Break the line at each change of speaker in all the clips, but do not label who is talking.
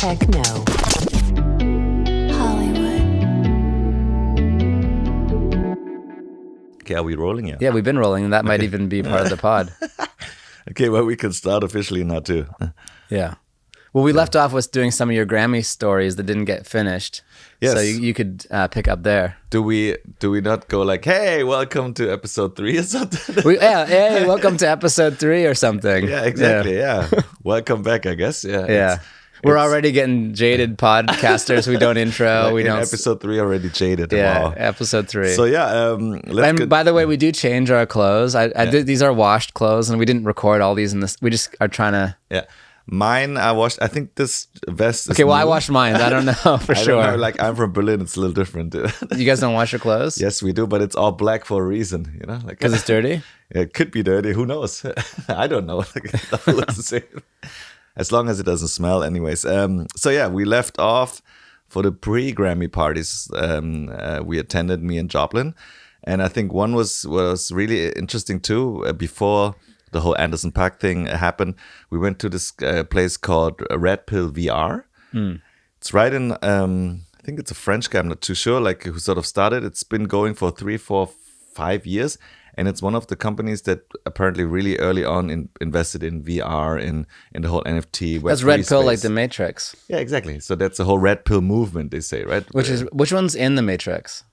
Techno Hollywood.
Okay, are we rolling yet?
Yeah, we've been rolling, and that might even be part of the pod.
Okay, well, we can start officially now too.
Yeah. Well, we left off with doing some of your Grammy stories that didn't get finished.
Yes.
So you could pick up there.
Do we not go like, hey, welcome to episode 3 or something?
Hey, welcome to episode 3 or something.
Yeah, exactly. Yeah. Welcome back, I guess. Yeah.
Yeah. We're already getting jaded podcasters. We don't intro.
Like
we don't.
Episode 3 already jaded.
Yeah,
Wow.
episode 3.
So yeah,
And by the way, we do change our clothes. I did. These are washed clothes, and we didn't record all these in this. We just are trying to.
Yeah. Mine, I washed. I think this vest is
Okay, well, I
new.
washed mine. I don't know for
I don't
sure.
know, like, I'm from Berlin. It's a little different.
You guys don't wash your clothes?
Yes, we do, but it's all black for a reason, you know? Like,
Because it's dirty?
it could be dirty. Who knows? I don't know. Like, it all looks the same. As long as it doesn't smell, anyways. So yeah, we left off for the pre-Grammy parties we attended, me and Joplyn. And I think one was really interesting too. Before the whole Anderson .Paak thing happened, we went to this place called Redpill VR. It's right in, I think it's a French guy, I'm not too sure, like who sort of started. It's been going for 3, 4, 5 years. And it's one of the companies that apparently really early on invested in VR, in the whole NFT.
That's Red Pill, like the Matrix.
Yeah, exactly. So that's the whole Red Pill movement, they say, right?
Which one's in the Matrix?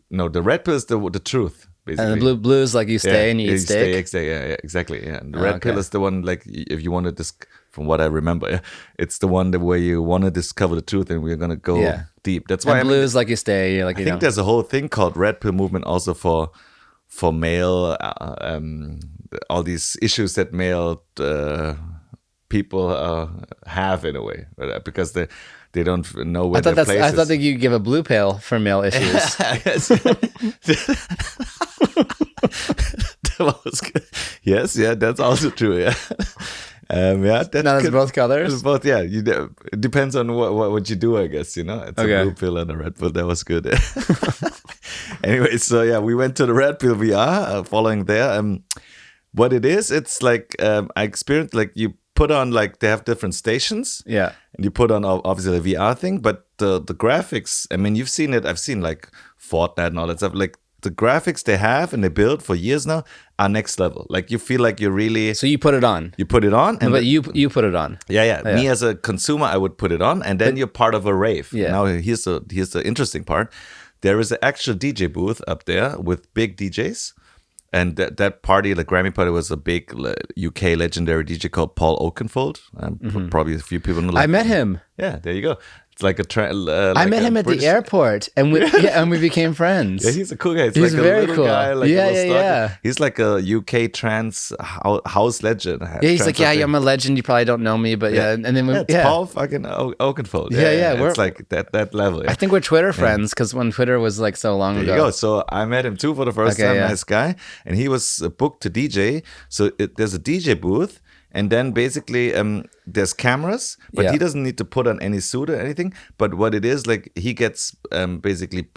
No, the Red Pill is the truth, basically.
And the blue is like you stay and you eat steak.
Yeah, exactly. Yeah, and the Red Pill is the one, like, if you want to from what I remember, yeah, it's the one where you want to discover the truth, and we're gonna go deep. That's why
and blue is like you stay. You're like,
I think there's a whole thing called Red Pill movement also for male, all these issues that male people have in a way, right? Because they don't know where their place is.
I thought that you give a blue pill for male issues.
That was good. Yes, yeah, that's also true. Yeah, yeah.
That's both colors.
It's both. Yeah, it depends on what you do, I guess. You know, it's a blue pill and a red pill. That was good. Anyway, so yeah, we went to the Red Pill VR following there. What it is, it's like I experienced, like, you put on, like, they have different stations.
Yeah.
And you put on obviously the VR thing, but the graphics, I mean, you've seen it. I've seen like Fortnite and all that stuff. Like, the graphics they have and they build for years now are next level. Like, you feel like you're really.
So you put it on.
You put it on, and
but you put it on.
Yeah. Me as a consumer, I would put it on, and then you're part of a rave.
Yeah.
Now here's the interesting part. There is an actual DJ booth up there with big DJs. And that party, the Grammy party, was a big UK legendary DJ called Paul Oakenfold. Probably a few people know.
I met him.
Yeah, there you go. It's like a
I met him at the airport, and we became friends.
Yeah, he's a cool guy.
He's
like
very
a little
cool.
guy, like
Yeah.
He's like a UK trance house legend.
Yeah, he's like, I'm a legend. You probably don't know me, but and then
it's Paul fucking Oakenfold.
Yeah.
It's like that level. Yeah.
I think we're Twitter friends because when Twitter was like so long ago.
There you go. So I met him too for the first time. Nice guy, and he was booked to DJ. So there's a DJ booth. And then basically there's cameras, but he doesn't need to put on any suit or anything. But what it is, like, he gets basically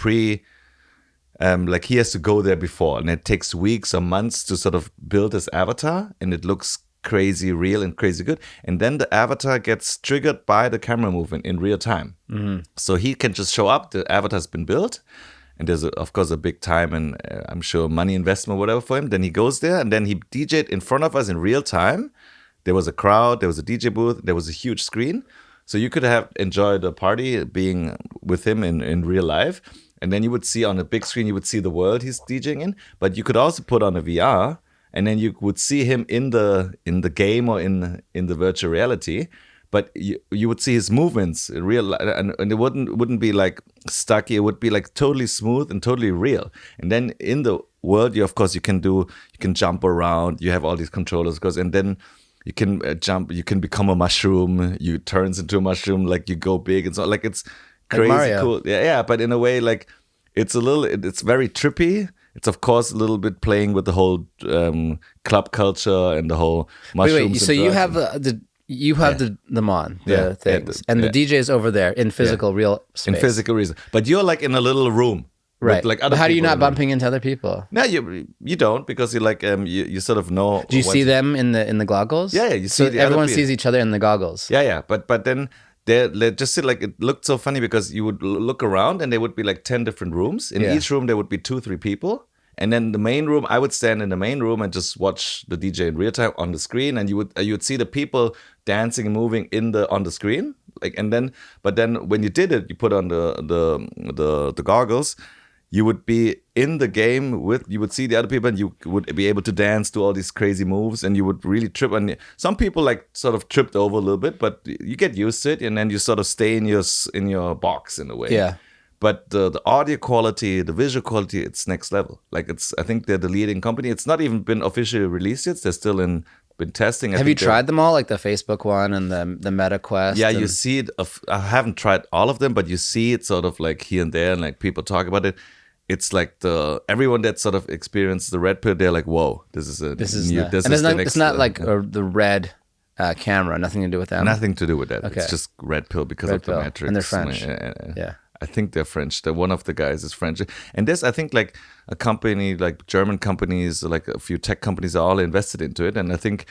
like, he has to go there before. And it takes weeks or months to sort of build his avatar. And it looks crazy real and crazy good. And then the avatar gets triggered by the camera movement in real time. Mm-hmm. So he can just show up. The avatar's been built. And there's, of course, a big time and I'm sure money investment, whatever, for him. Then he goes there and then he DJ'd in front of us in real time. There was a crowd, there was a DJ booth, there was a huge screen. So you could have enjoyed a party being with him in real life. And then you would see on a big screen, you would see the world he's DJing in. But you could also put on a VR and then you would see him in the game or in the virtual reality. But you would see his movements in real life, and it wouldn't be like stuck. It would be like totally smooth and totally real. And then in the world, you can jump around. You have all these controllers, and then you can jump. You can become a mushroom. You turns into a mushroom, like you go big and so. Like, it's crazy, like cool. Yeah. But in a way, like, it's very trippy. It's, of course, a little bit playing with the whole club culture and the whole mushrooms.
Wait. So you have them on the things, and the DJ is over there in physical real space.
In physical reason, but you're like in a little room.
Right.
Like,
but how do you not bumping into other people?
No, you don't, because you like you sort of know.
Do you see them in the goggles?
Yeah, you see.
So everyone sees each other in the goggles.
Yeah, but then they just sit like, it looked so funny because you would look around and there would be like 10 different rooms. In each room there would be 2-3 people. And then the main room, I would stand in the main room and just watch the DJ in real time on the screen, and you would see the people dancing and moving on the screen. But then when you did it, you put on the goggles. You would be in the game you would see the other people, and you would be able to dance, do all these crazy moves, and you would really trip. And some people like sort of tripped over a little bit, but you get used to it, and then you sort of stay in your box in a way.
Yeah.
But the audio quality, the visual quality, it's next level. Like I think they're the leading company. It's not even been officially released yet. They're still been testing.
Have you tried them all, like the Facebook one and the Meta Quest?
Yeah, you see it. I haven't tried all of them, but you see it sort of like here and there, and like people talk about it. It's like everyone that sort of experienced the Redpill, they're like, "Whoa, this is
it's not like the red camera. Nothing to do with them.
Nothing to do with that. Okay. It's just Redpill because of the metrics.
And they're French. Yeah.
I think they're French. One of the guys is French. And there's, I think, like a company, like German companies, like a few tech companies are all invested into it. And I think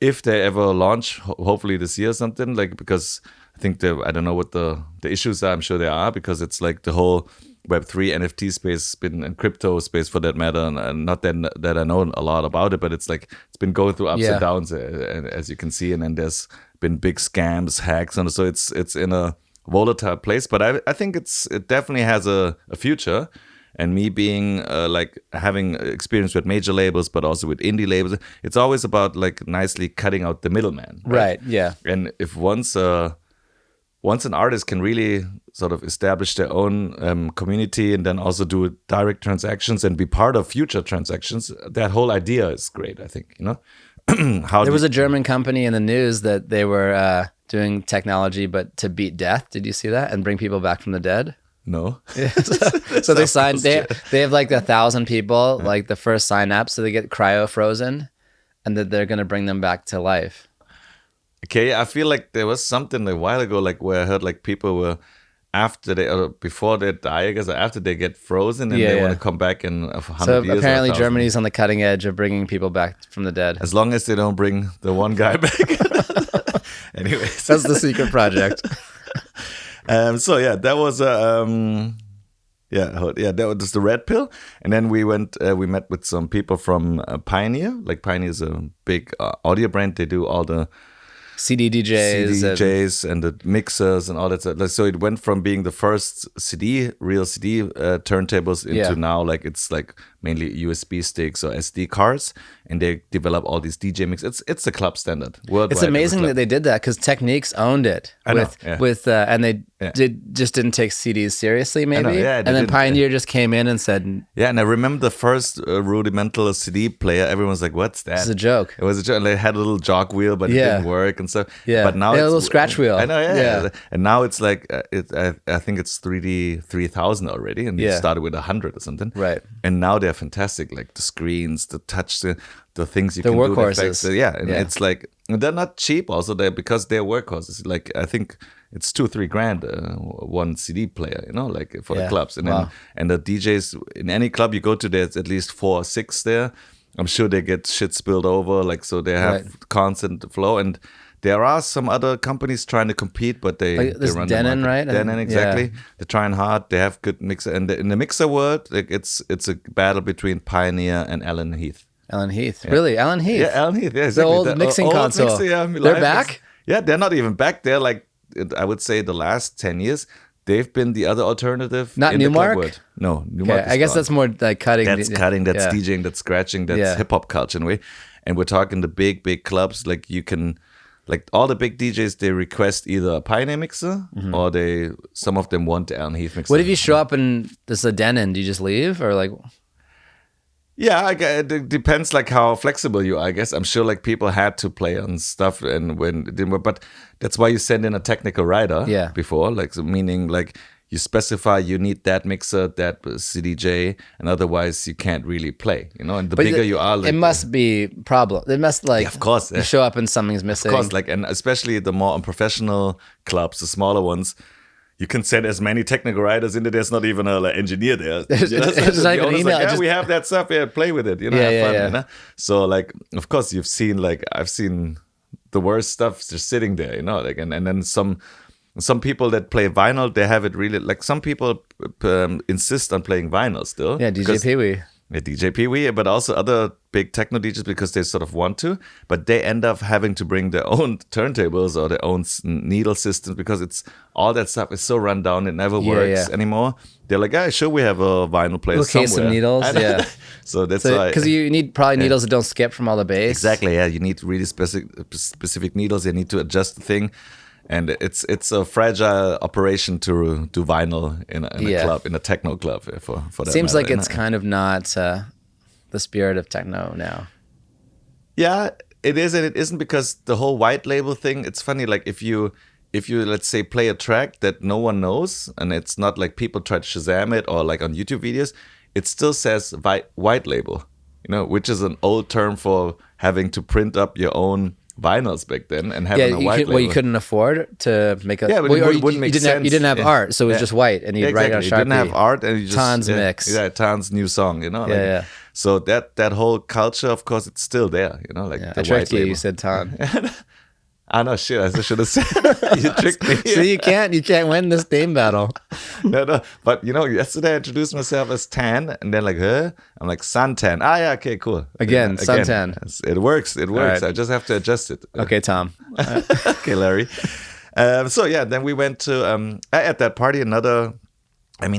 if they ever launch, hopefully this year or something, like, because I think I don't know what the issues are. I'm sure there are, because it's like the whole Web3 NFT space, and crypto space for that matter. And not that I know a lot about it, but it's like, it's been going through ups and downs, as you can see. And then there's been big scams, hacks. And so it's in a volatile place, but I think it definitely has a future. And me being like having experience with major labels, but also with indie labels, it's always about like nicely cutting out the middleman,
right? Yeah.
And if once an artist can really sort of establish their own community, and then also do direct transactions and be part of future transactions, that whole idea is great, I think, you know.
There was a German company in the news that they were doing technology, but to beat death. Did you see that? And bring people back from the dead?
No.
Yeah. So they signed. They have like 1,000 people, like the first sign up, so they get cryo frozen, and that they're gonna bring them back to life.
Okay, I feel like there was something a while ago, like where I heard like people were before they die, I guess, after they get frozen, and they want to come back in 100 years.
So apparently Germany's on the cutting edge of bringing people back from the dead.
As long as they don't bring the one guy back. Anyways,
that's the secret project.
So yeah, that was that was the Redpill, and then we met with some people from Pioneer. Like Pioneer is a big audio brand. They do all the
CD DJs
and the mixers and all that stuff. So it went from being the first real CD turntables into now like it's like mainly USB sticks or SD cards, and they develop all these DJ mix. It's a club standard worldwide.
It's amazing that they did that, because Techniques owned it and they didn't take CDs seriously, maybe. And then Pioneer just came in and said,
yeah. And I remember the first rudimental CD player. Everyone's like, "What's that?"
It's a joke.
It was a joke. And they had a little jog wheel, but it didn't work and stuff.
Yeah,
but now
it's a little scratch wheel.
I know, yeah. And now it's like I think it's 3D 3000 already, and it started with 100 or something.
Right.
And now they're fantastic, like the screens, the touch, the things you
the
can do.
The workhorses.
And it's like, they're not cheap also, because they're workhorses. Like I think it's $2-3 grand one CD player, you know, like for the clubs. And then and the DJs in any club you go to, there's at least 4 or 6 there. I'm sure they get shit spilled over, like, so they have constant flow. And there are some other companies trying to compete, but they run
Denon,
the
right?
Denon, exactly. Yeah. They're trying hard. They have good mixer, and in the mixer world, like it's a battle between Pioneer and Alan Heath.
Alan Heath, really? Alan Heath?
Yeah, Alan Heath. Yeah, exactly.
The old mixing console.
Mixer,
they're back?
They're not even back. They're like, I would say, the last 10 years. They've been the other alternative.
Not
in
Newmark?
The club world. No, Newmark.
I guess gone. That's more like cutting.
That's cutting. That's DJing. That's scratching. That's hip hop culture in a way. And we're talking the big clubs. Like you can, like all the big DJs, they request either a Pioneer mixer or some of them want the Alan Heath mixer.
What if you show up and this is a Denon? Do you just leave or like?
Yeah, it depends like how flexible you are, I guess. I'm sure like people had to play on stuff and when it didn't work, but that's why you send in a technical writer before, like, so meaning like you specify you need that mixer, that CDJ, and otherwise you can't really play, you know. And the bigger you are, like,
it must be problem. It must like
of course
you show up and something's missing.
Of course, like, and especially the more unprofessional clubs, the smaller ones. You can send as many technical writers in there. There's not even an engineer there.
It's not even email.
Like, we have that stuff. Yeah, play with it. You know, have fun. You know? So, like, of course, you've seen, like, I've seen the worst stuff just sitting there. You know, like, and then some Some people that play vinyl, they have it really, like some people insist on playing vinyl still.
Yeah, DJ Pee-wee.
Yeah, DJ Pee-wee, but also other big techno DJs because they sort of want to, but they end up having to bring their own turntables or their own needle systems because it's all that stuff is so run down, it never works anymore. They're like, sure, we have a vinyl player somewhere.
Case of needles, yeah.
So that's why.
Because you need probably needles that don't skip from all the bass.
Exactly, yeah. You need really specific needles. You need to adjust the thing. And it's a fragile operation to do vinyl in a club, in a techno club. For that
seems
matter,
like it's kind of not the spirit of techno now.
Yeah, it is, and it isn't because the whole white label thing. It's funny, like if you let's say play a track that no one knows, and it's not like people try to Shazam it or like on YouTube videos, it still says white label, which is an old term for having to print up your own vinyls back then and having a white label.
Well, you couldn't afford to make a...
Yeah, but it wouldn't make sense.
You didn't have art, so it was just white, and you'd write on Sharpie.
You didn't have art, and you just...
Tan's mix.
Yeah, Tan's new song, So that whole culture, of course, it's still there, like the
I tricked
white label.
You said Tan.
I know, shit, I should have said you tricked me.
So you can't win this name battle.
No, but yesterday I introduced myself as Tan, and then like, I'm like Suntan. Yeah, okay, cool.
Again, Suntan.
It works.
Right.
I just have to adjust it.
Okay, Tom.
Okay, Larry. Then we went to at that party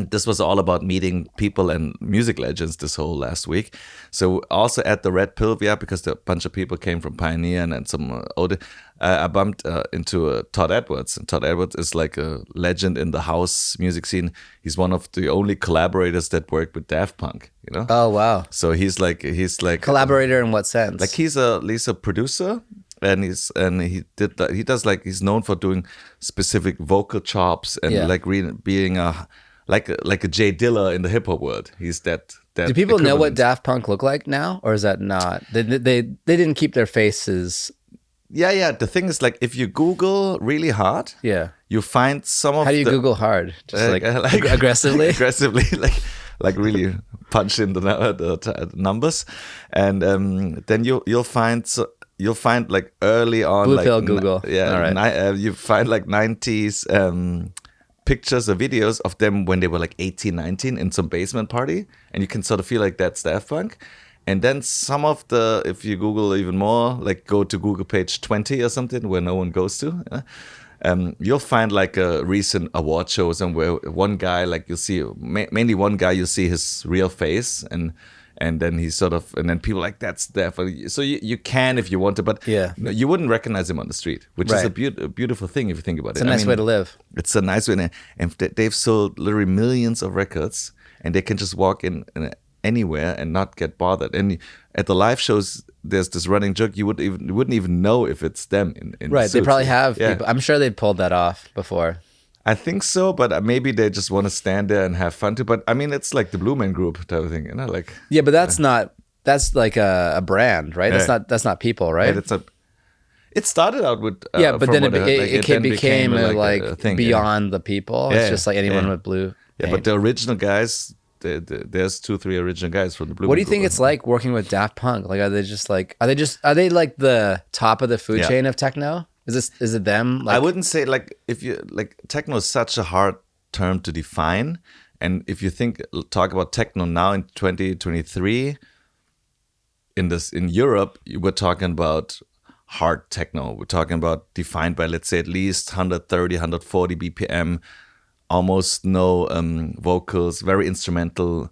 this was all about meeting people and music legends this whole last week. So also at the Redpill, because a bunch of people came from Pioneer and some older, I bumped into Todd Edwards. And Todd Edwards is like a legend in the house music scene. He's one of the only collaborators that worked with Daft Punk,
Oh, wow.
So he's like
collaborator in what sense?
Like he's a producer. And he's known for doing specific vocal chops and like being like a Jay Dilla in the hip hop world. He's that.
Do people know what Daft Punk look like now, or is that not? They didn't keep their faces.
Yeah. The thing is, like, if you Google really hard, you find some of.
How do you Google hard? Just like aggressively,
like really punch in the numbers, and then you'll find. You'll find like early on,
Blue Pill Google.
All right. You find like 90s pictures or videos of them when they were like 18, 19 in some basement party, and you can sort of feel like that's Daft Punk. And then some of if you Google even more, like go to Google page 20 or something where no one goes to, you'll find like a recent award shows and where one guy, like you'll see, mainly one guy, you'll see his real face, and then he's sort of, and then people like, that's there for you. So you can if you want to, but you wouldn't recognize him on the street, which is a beautiful thing if you think about it.
It's a nice way to live.
It's a nice way, and they've sold literally millions of records, and they can just walk in anywhere and not get bothered. And at the live shows, there's this running joke: you wouldn't even know if it's them in
right.
Suits.
They probably have people. I'm sure they've pulled that off before.
I think so, but maybe they just want to stand there and have fun too. But I mean, it's like the Blue Man Group type of thing, like.
Yeah, but that's not. That's like a brand, right? That's not people, right?
It started out with
but then it became like a thing, beyond the people. It's just like anyone with blue.
Yeah, but the original guys, there's 2-3 original guys from the Blue.
What do you think it's like working with Daft Punk? Like, are they like the top of the food chain of techno? Is it them? Like,
I wouldn't say like if you like techno is such a hard term to define, and if you talk about techno now in 2023 in Europe, we're talking about hard techno. We're talking about defined by, let's say, at least 130, 140 BPM, almost no vocals, very instrumental,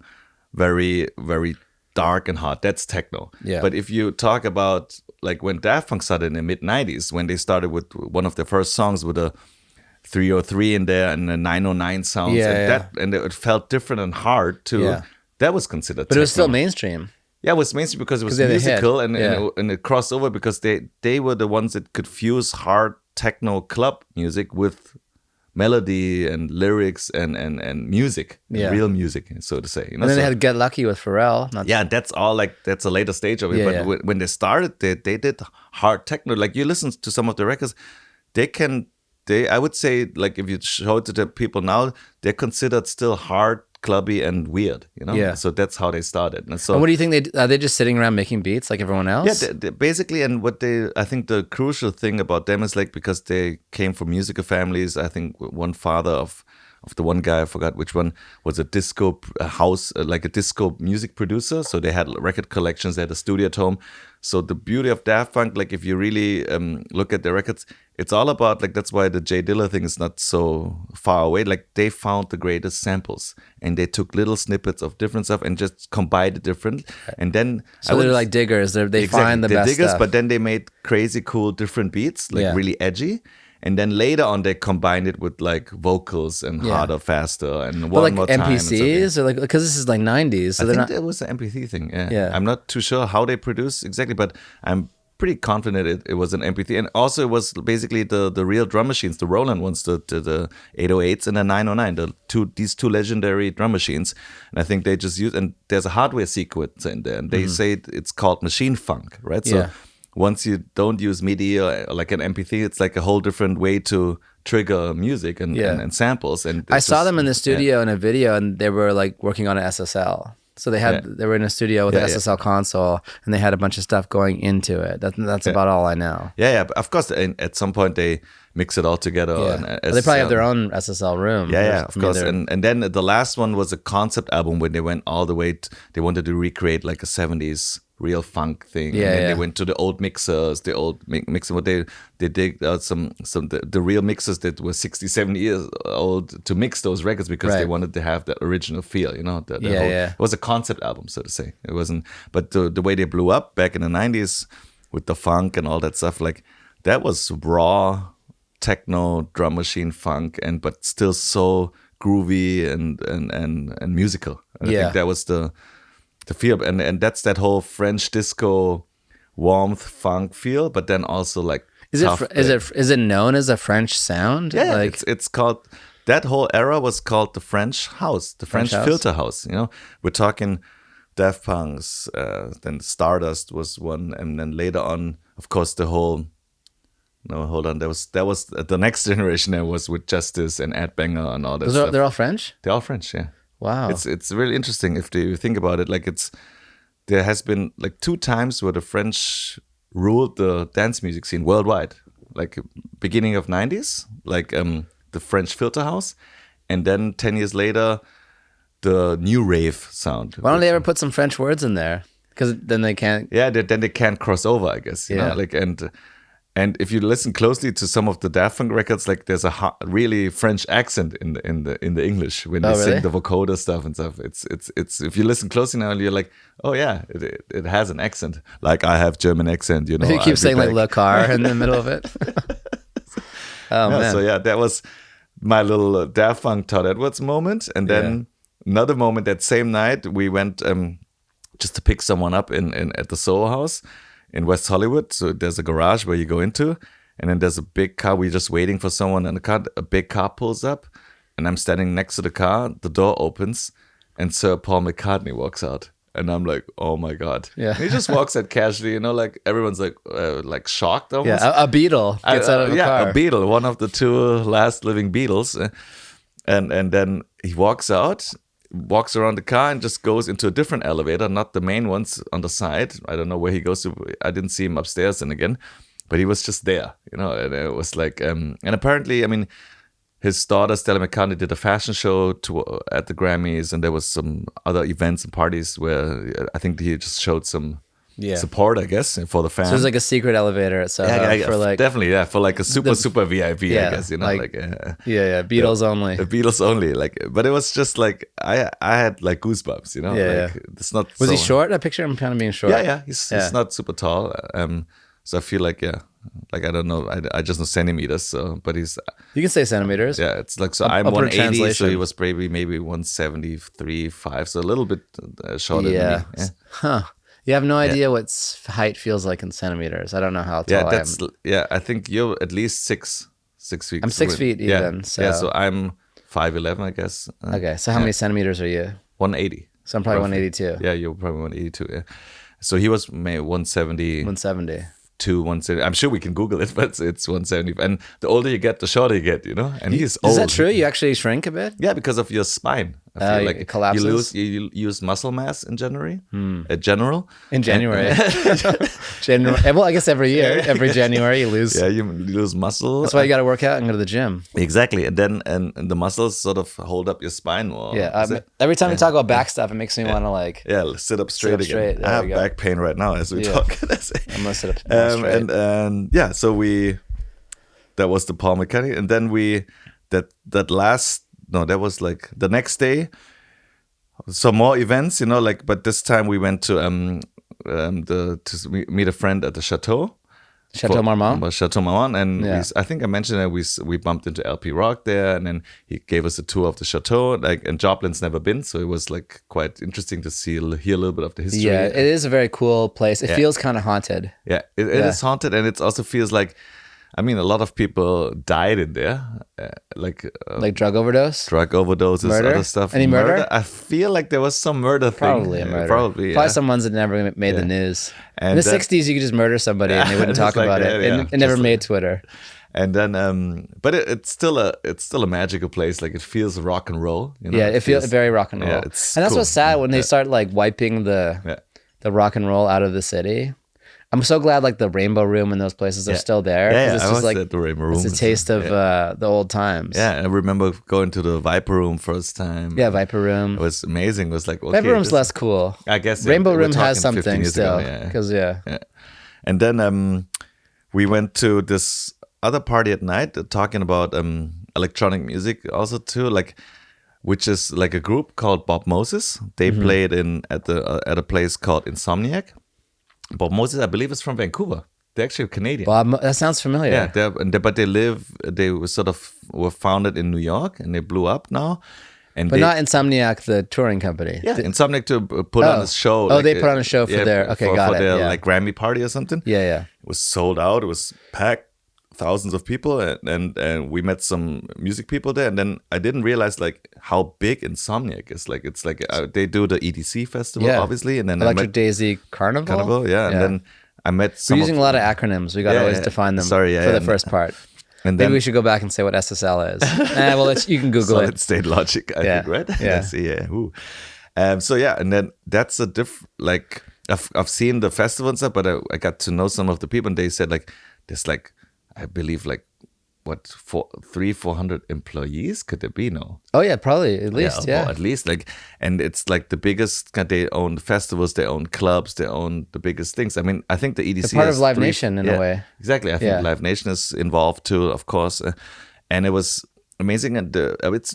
very, very dark and hard. That's techno.
Yeah.
But if you talk about like when Daft Punk started in the mid-90s, when they started with one of their first songs with a 303 in there and a 909 sounds, and it felt different and hard too. Yeah. That was considered
But
techno.
It was still mainstream.
Yeah, it was mainstream because it was musical and it crossed over because they were the ones that could fuse hard techno club music with melody and lyrics and music, real music, so to say.
And then they had Get Lucky with Pharrell.
That's all that's a later stage of it. But when they started, they did hard techno. Like you listen to some of the records, I would say, like if you show it to the people now, they're considered still hard clubby and weird, you know?
Yeah.
So that's how they started.
And what do you think are they just sitting around making beats like everyone else?
Yeah, they basically, and I think the crucial thing about them is like, because they came from musical families. I think one father of the one guy, I forgot which one, was a disco house, like a disco music producer. So they had record collections, they had a studio at home. So the beauty of Daft Punk, like if you really look at their records, it's all about, like, that's why the Jay Dilla thing is not so far away. Like they found the greatest samples and they took little snippets of different stuff and just combined it different. And then
so they're like diggers. They find the best diggers, stuff.
But then they made crazy cool different beats, like really edgy. And then later on, they combined it with like vocals and harder, faster, and one more time.
MPCs, or like, because this is like 90s. So
I think it was an MP3 thing. Yeah. I'm not too sure how they produce exactly, but I'm pretty confident it was an MP3. And also, it was basically the real drum machines, the Roland ones, the 808s and the 909, these two legendary drum machines. And I think they just used, and there's a hardware sequence in there, and they say it's called machine funk, right? So once you don't use MIDI or like an MP3, it's like a whole different way to trigger music and samples. And
I saw them in the studio in a video, and they were like working on an SSL. So they were in a studio with an SSL console, and they had a bunch of stuff going into it. That's about all I know.
Yeah. But of course, at some point they mix it all together.
Yeah. They probably have their own SSL room.
Yeah, of course. And then the last one was a concept album when they went all the way. They wanted to recreate like a 70s real funk thing. And then they went to the old mixers, the old mixer. What they dig out some the real mixers that were 60, 70 years old to mix those records, because they wanted to have that original feel, you know. It was a concept album, so to say. It wasn't, but the way they blew up back in the 90s with the funk and all that stuff, like that was raw techno drum machine funk, but still so groovy and musical. And I think that was the feel, and that's that whole French disco warmth funk feel, but then also like
is it known as a French sound?
Yeah, like, it's called, that whole era was called the French house, the French filter house. You know, we're talking Daft Punk's, then Stardust was one, and then later on, of course, the whole. No, hold on. That was the next generation. That was with Justice and Ed Banger and all that stuff.
They're all French?
They're all French, yeah.
Wow.
It's really interesting if you think about it. Like there has been like 2 times where the French ruled the dance music scene worldwide. Like beginning of 90s, like the French filter house, and then 10 years later, the new rave sound.
Why don't they ever put some French words in there? Because then they can't.
Yeah, then they can't cross over, I guess. You know? Like and if you listen closely to some of the Daft Punk records, like there's a really French accent in the English when they sing the vocoder stuff and stuff. It's if you listen closely now, you're like, oh yeah, it has an accent. Like I have German accent, you know.
You keep saying like Le Car in the middle of it. Man.
So yeah, that was my little Daft Punk Todd Edwards moment, and then another moment that same night we went just to pick someone up at the Soho House in West Hollywood. So there's a garage where you go into, and then there's a big car. We're just waiting for someone, and a big car pulls up, and I'm standing next to the car. The door opens, and Sir Paul McCartney walks out, and I'm like, oh my god!
Yeah,
and he just walks out casually, you know, like everyone's like shocked almost.
Yeah, a Beatle gets out of the car.
Yeah, a Beatle, one of the 2 last living Beatles, and then he walks out. Walks around the car and just goes into a different elevator, not the main ones on the side. I don't know where he goes to. I didn't see him upstairs and again, but he was just there, you know. And it was like, and apparently, I mean, his daughter Stella McCartney did a fashion show at the Grammys, and there was some other events and parties where I think he just showed some support, I guess, for the fans.
So there's like a secret elevator at Soho for like
definitely, for like a super VIP, I guess, you know,
Beatles only.
The Beatles only, like, but it was just like I had like goosebumps, you know. It's not.
Was he short? I picture him kind of being short.
Yeah, he's not super tall. So I feel like like I don't know, I just know centimeters. So, but he's. You
can say centimeters.
Yeah, it's like so. I'm 180, so he was maybe 173.5, so a little bit shorter than me. Yeah.
Huh. You have no idea what height feels like in centimeters. I don't know how tall I am.
Yeah, I think you're at least 6 feet.
I'm 6 feet even.
So I'm 5'11", I guess.
Okay, so how many centimeters are you?
180.
So I'm probably 182.
Yeah, you're probably 182. Yeah. So he was maybe 170.
170.
170. I'm sure we can Google it, but it's 170. And the older you get, the shorter you get, you know. And he's old.
Is that true? You actually shrink a bit?
Yeah, because of your spine. I feel like
it collapses.
you lose muscle mass in January. General.
In January. Well, I guess every year, every January you lose.
Yeah, you lose muscle.
That's why you got to work out and go to the gym.
Exactly, and then and the muscles sort of hold up your spine more.
Yeah, every time you talk about back stuff, it makes me want to like
sit up straight again. I have back pain right now as we talk.
I'm gonna sit up straight.
And yeah, so that was the Paul McCartney, and then that was like the next day. Some more events, but this time we went to to meet a friend at the Chateau Marmont, and I think I mentioned that we bumped into LP Rock there, and then he gave us a tour of the Chateau. And Joplin's never been, so it was like quite interesting to hear a little bit of the history.
Yeah, it is a very cool place. It feels kind of haunted.
Yeah, it is haunted, and it also feels like. I mean, a lot of people died in there, like
drug overdoses,
murder? Other stuff.
Any murder?
I feel like there was some murder thing.
Probably a murder. Probably some ones that never made the news. And in the 60s, you could just murder somebody and they wouldn't talk about it. It never made Twitter.
And then, but it's still a magical place. Like it feels rock and roll.
Yeah, it feels very rock and roll. Yeah, and that's what's sad when they start like wiping the rock and roll out of the city. I'm so glad like the Rainbow Room and those places are still there.
Yeah,
it's
I
just
was
like
at the Rainbow Room.
It's a taste of the old times.
Yeah, I remember going to the Viper Room first time.
Yeah, Viper Room.
It was amazing. It was like, okay,
Viper Room's less cool.
I guess
Rainbow Room has something still. Because
And then we went to this other party at night talking about electronic music also too, like which is like a group called Bob Moses. They played at a place called Insomniac. Bob Moses, I believe, is from Vancouver. They're actually Canadian.
Bob, that sounds familiar.
Yeah, but they were founded in New York and they blew up now.
But not Insomniac, the touring company.
Yeah, Insomniac to put on a show.
Oh, they put on a show for their
like Grammy party or something.
Yeah.
It was sold out. It was packed, thousands of people, and we met some music people there. And then I didn't realize like how big Insomniac is. Like it's like they do the EDC festival, obviously, and then
Electric Daisy Carnival.
Yeah, and then I met some.
We're using a lot of acronyms. We got to always define them. For the first part. And then, maybe we should go back and say what SSL is. Well, you can Google
Solid State Logic, I think, right?
Yeah.
Ooh. And then that's a like I've seen the festival and stuff, but I got to know some of the people, and they said like there's like I believe like what 400 employees could there be? No.
Oh yeah, probably at least
well, at least like, and it's like the biggest. They own the festivals, they own clubs, they own the biggest things. I mean, I think the EDC
They're part of Live Nation in a way.
Exactly, I think Live Nation is involved too, of course, and it was amazing. And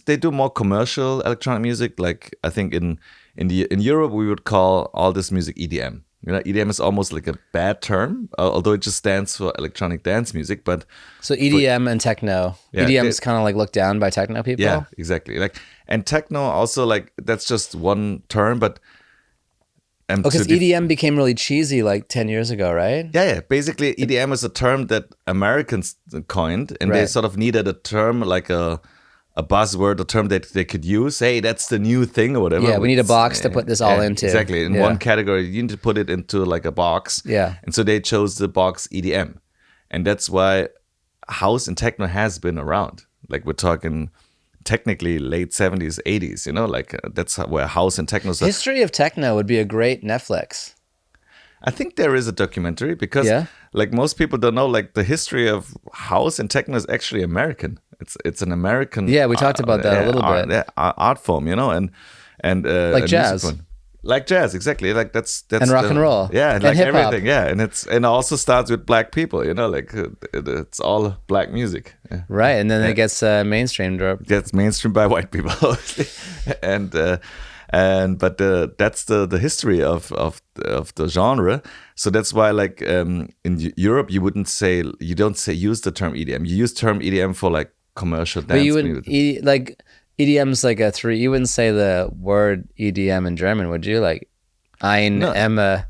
they do more commercial electronic music. Like I think in Europe we would call all this music EDM. You know, EDM is almost like a bad term, although it just stands for electronic dance music. But
so EDM and techno, EDM is kind of like looked down by techno people.
Yeah, exactly. Like and techno also like that's just one term, but
because EDM became really cheesy like 10 years ago, right?
Yeah. Basically, EDM is a term that Americans coined, and they sort of needed a term like a buzzword, a term that they could use. Hey, that's the new thing or whatever.
Yeah, we need a box to put this all into.
Exactly. In one category, you need to put it into like a box.
Yeah.
And so they chose the box EDM. And that's why house and techno has been around. Like we're talking technically late 70s, 80s, you know, like that's where house and techno started.
History of techno would be a great Netflix.
I think there is a documentary because like most people don't know, like the history of house and techno is actually American. It's an American.
Yeah, we talked about that a little bit.
Art form, you know, and
like jazz.
Like jazz, exactly. Like that's
and rock and roll.
Yeah,
and
like
hip-hop.
everything. Yeah, and it also starts with black people, you know, like it's all black music. Yeah.
Right, and then it gets mainstreamed.
It gets mainstreamed by white people, obviously, but that's the history of the genre. So that's why like in Europe you don't use the term EDM. You use term EDM for like commercial dance music.
Like EDM's like a 3. You wouldn't say the word EDM in German, would you? Like Emma,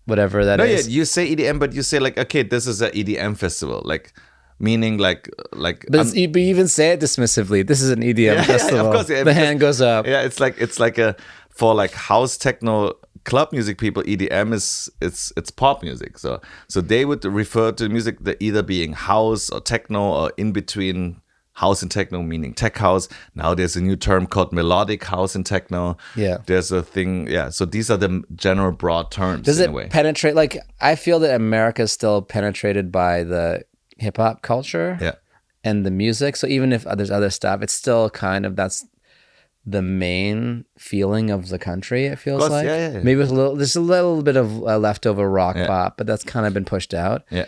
whatever that is.
Yeah, you say EDM, but you say like, okay, this is an EDM festival, like meaning like.
But you even say it dismissively. This is an EDM festival.
Yeah, of course. Yeah,
the hand goes up.
Yeah, it's like a for like house techno club music people. EDM it's pop music. So they would refer to music that either being house or techno or in between house and techno, meaning tech house. Now there's a new term called melodic house and techno.
Yeah.
There's a thing. Yeah. So these are the general broad terms.
Does
in
it
a way.
penetrate? Like, I feel that America is still penetrated by the hip hop culture.
Yeah.
And the music. So even if there's other stuff, it's still kind of, that's the main feeling of the country, it feels like.
Yeah.
Maybe with there's a little bit of leftover rock pop, but that's kind of been pushed out.
Yeah.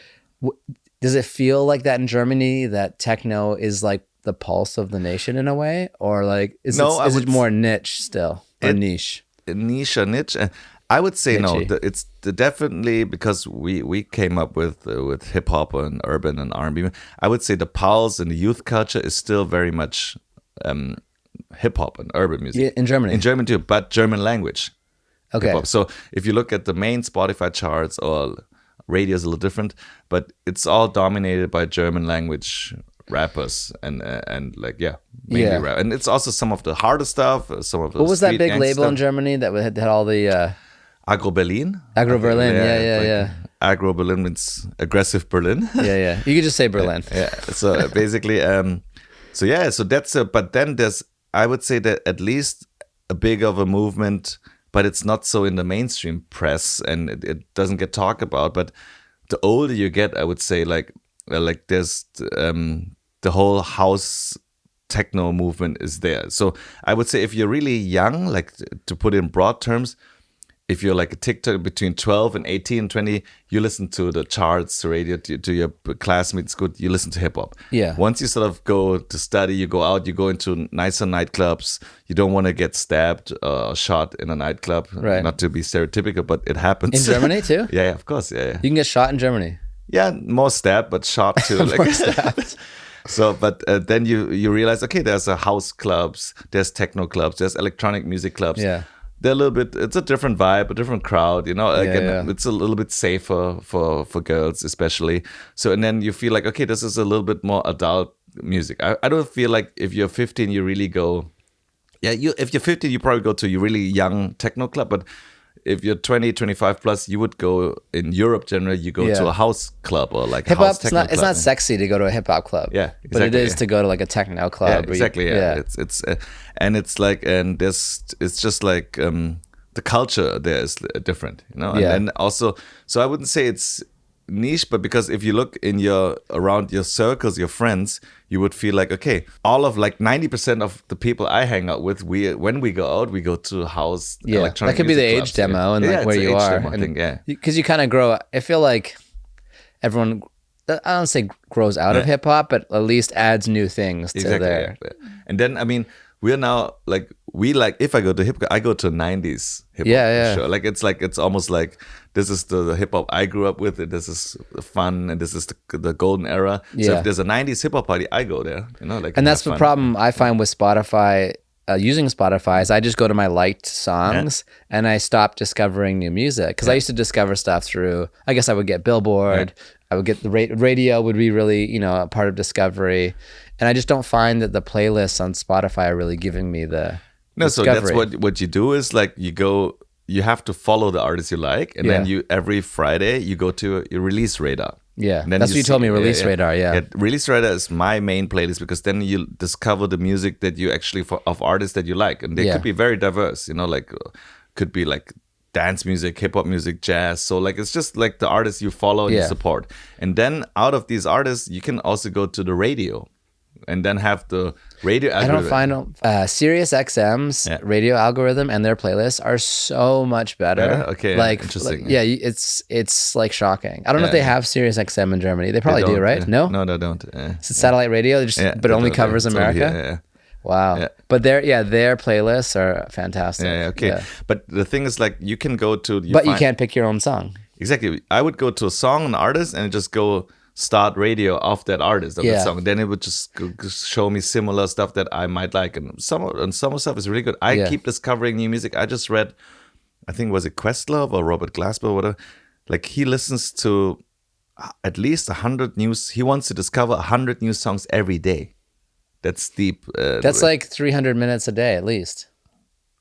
Does it feel like that in Germany, that techno is like the pulse of the nation in a way? Or like, is it more niche still? Or niche?
Niche or niche? I would say no. It's definitely, because we came up with hip hop and urban and R&B. I would say the pulse and the youth culture is still very much hip hop and urban music.
Yeah, in Germany.
In German too, but German language.
Okay.
Hip-hop. So if you look at the main Spotify charts, or radio is a little different, but it's all dominated by German language rappers and mainly rap. And it's also some of the harder stuff, some of the
what was that big label
stuff.
In Germany that had all the
Agro Berlin?
Agro Berlin, yeah.
Agro Berlin means aggressive Berlin.
Yeah. You could just say Berlin.
Yeah. So basically, so that's but then there's, I would say that at least a big of a movement, but it's not so in the mainstream press and it doesn't get talked about. But the older you get, I would say like there's the whole house techno movement is there. So I would say if you're really young, like to put it in broad terms, if you're like a TikTok between 12 and 18 and 20, you listen to the charts, radio, to your classmates, good, you listen to hip hop.
Yeah.
Once you sort of go to study, you go out, you go into nicer nightclubs, you don't want to get stabbed or shot in a nightclub.
Right.
Not to be stereotypical, but it happens.
In Germany too?
Yeah, of course. Yeah.
You can get shot in Germany.
Yeah, more stabbed, but shot too.
More stabbed.
So, but then you realize, okay, there's house clubs, there's techno clubs, there's electronic music clubs.
Yeah.
They're a little bit, it's a different vibe, a different crowd, you know, it's a little bit safer for girls especially. So, and then you feel like, okay, this is a little bit more adult music. I don't feel like if you're 15, you really go, if you're 15, you probably go to a really young techno club, but if you're 20, 25 plus, you would go in Europe generally, you go to a house club or like a house techno club.
It's not sexy to go to a hip hop club.
Yeah, exactly.
But it is to go to like a techno club.
Yeah, exactly. It's and it's like, and it's just like the culture there is different, you know. And then also, so I wouldn't say it's niche, but because if you look in around your circles, your friends, you would feel like, okay, all of like 90% of the people I hang out with, when we go out, we go to house electronic.
That could be the
music
age
clubs,
demo and like where you are.
Demo, I think,
because you kind of grow. I feel like everyone, I don't say grows out of hip hop, but at least adds new things to there.
Yeah. And then I mean, we're now like if I go to hip hop, I go to 90s hip hop. Sure. Like it's almost like this is the hip hop I grew up with. And this is fun, and this is the golden era. So if there's a 90s hip hop party, I go there. You know, like,
and that's the problem I find with Spotify. Using Spotify is I just go to my liked songs and I stop discovering new music, because I used to discover stuff through, I guess I would get Billboard, I would get the radio would be really, a part of discovery, and I just don't find that the playlists on Spotify are really giving me the discovery.
So that's what you do is like you have to follow the artists you like, and then every Friday you go to your release radar.
Yeah, that's what you told me, Release Radar,
Release Radar is my main playlist, because then you discover the music that you actually, of artists that you like. And they could be very diverse, like could be like dance music, hip hop music, jazz. So like, it's just like the artists you follow and you support. And then out of these artists, you can also go to the radio and then have the radio algorithm.
I don't find Sirius XM's radio algorithm and their playlists are so much better.
Okay, interesting.
It's like shocking. I don't know if they have Sirius XM in Germany. They probably do, right? No,
they don't.
It's satellite radio, but only covers America. Wow. Yeah. But their playlists are fantastic.
Okay. But the thing is, like, you can go to...
you can't pick your own song.
Exactly. I would go to a song, an artist, and just go start radio of that artist, of that song. Then it would just show me similar stuff that I might like. And some stuff is really good. I keep discovering new music. I just read, I think, was it Questlove or Robert Glasper or whatever? Like, he listens to at least 100 news. He wants to discover 100 new songs every day. That's deep.
That's like 300 minutes a day at least.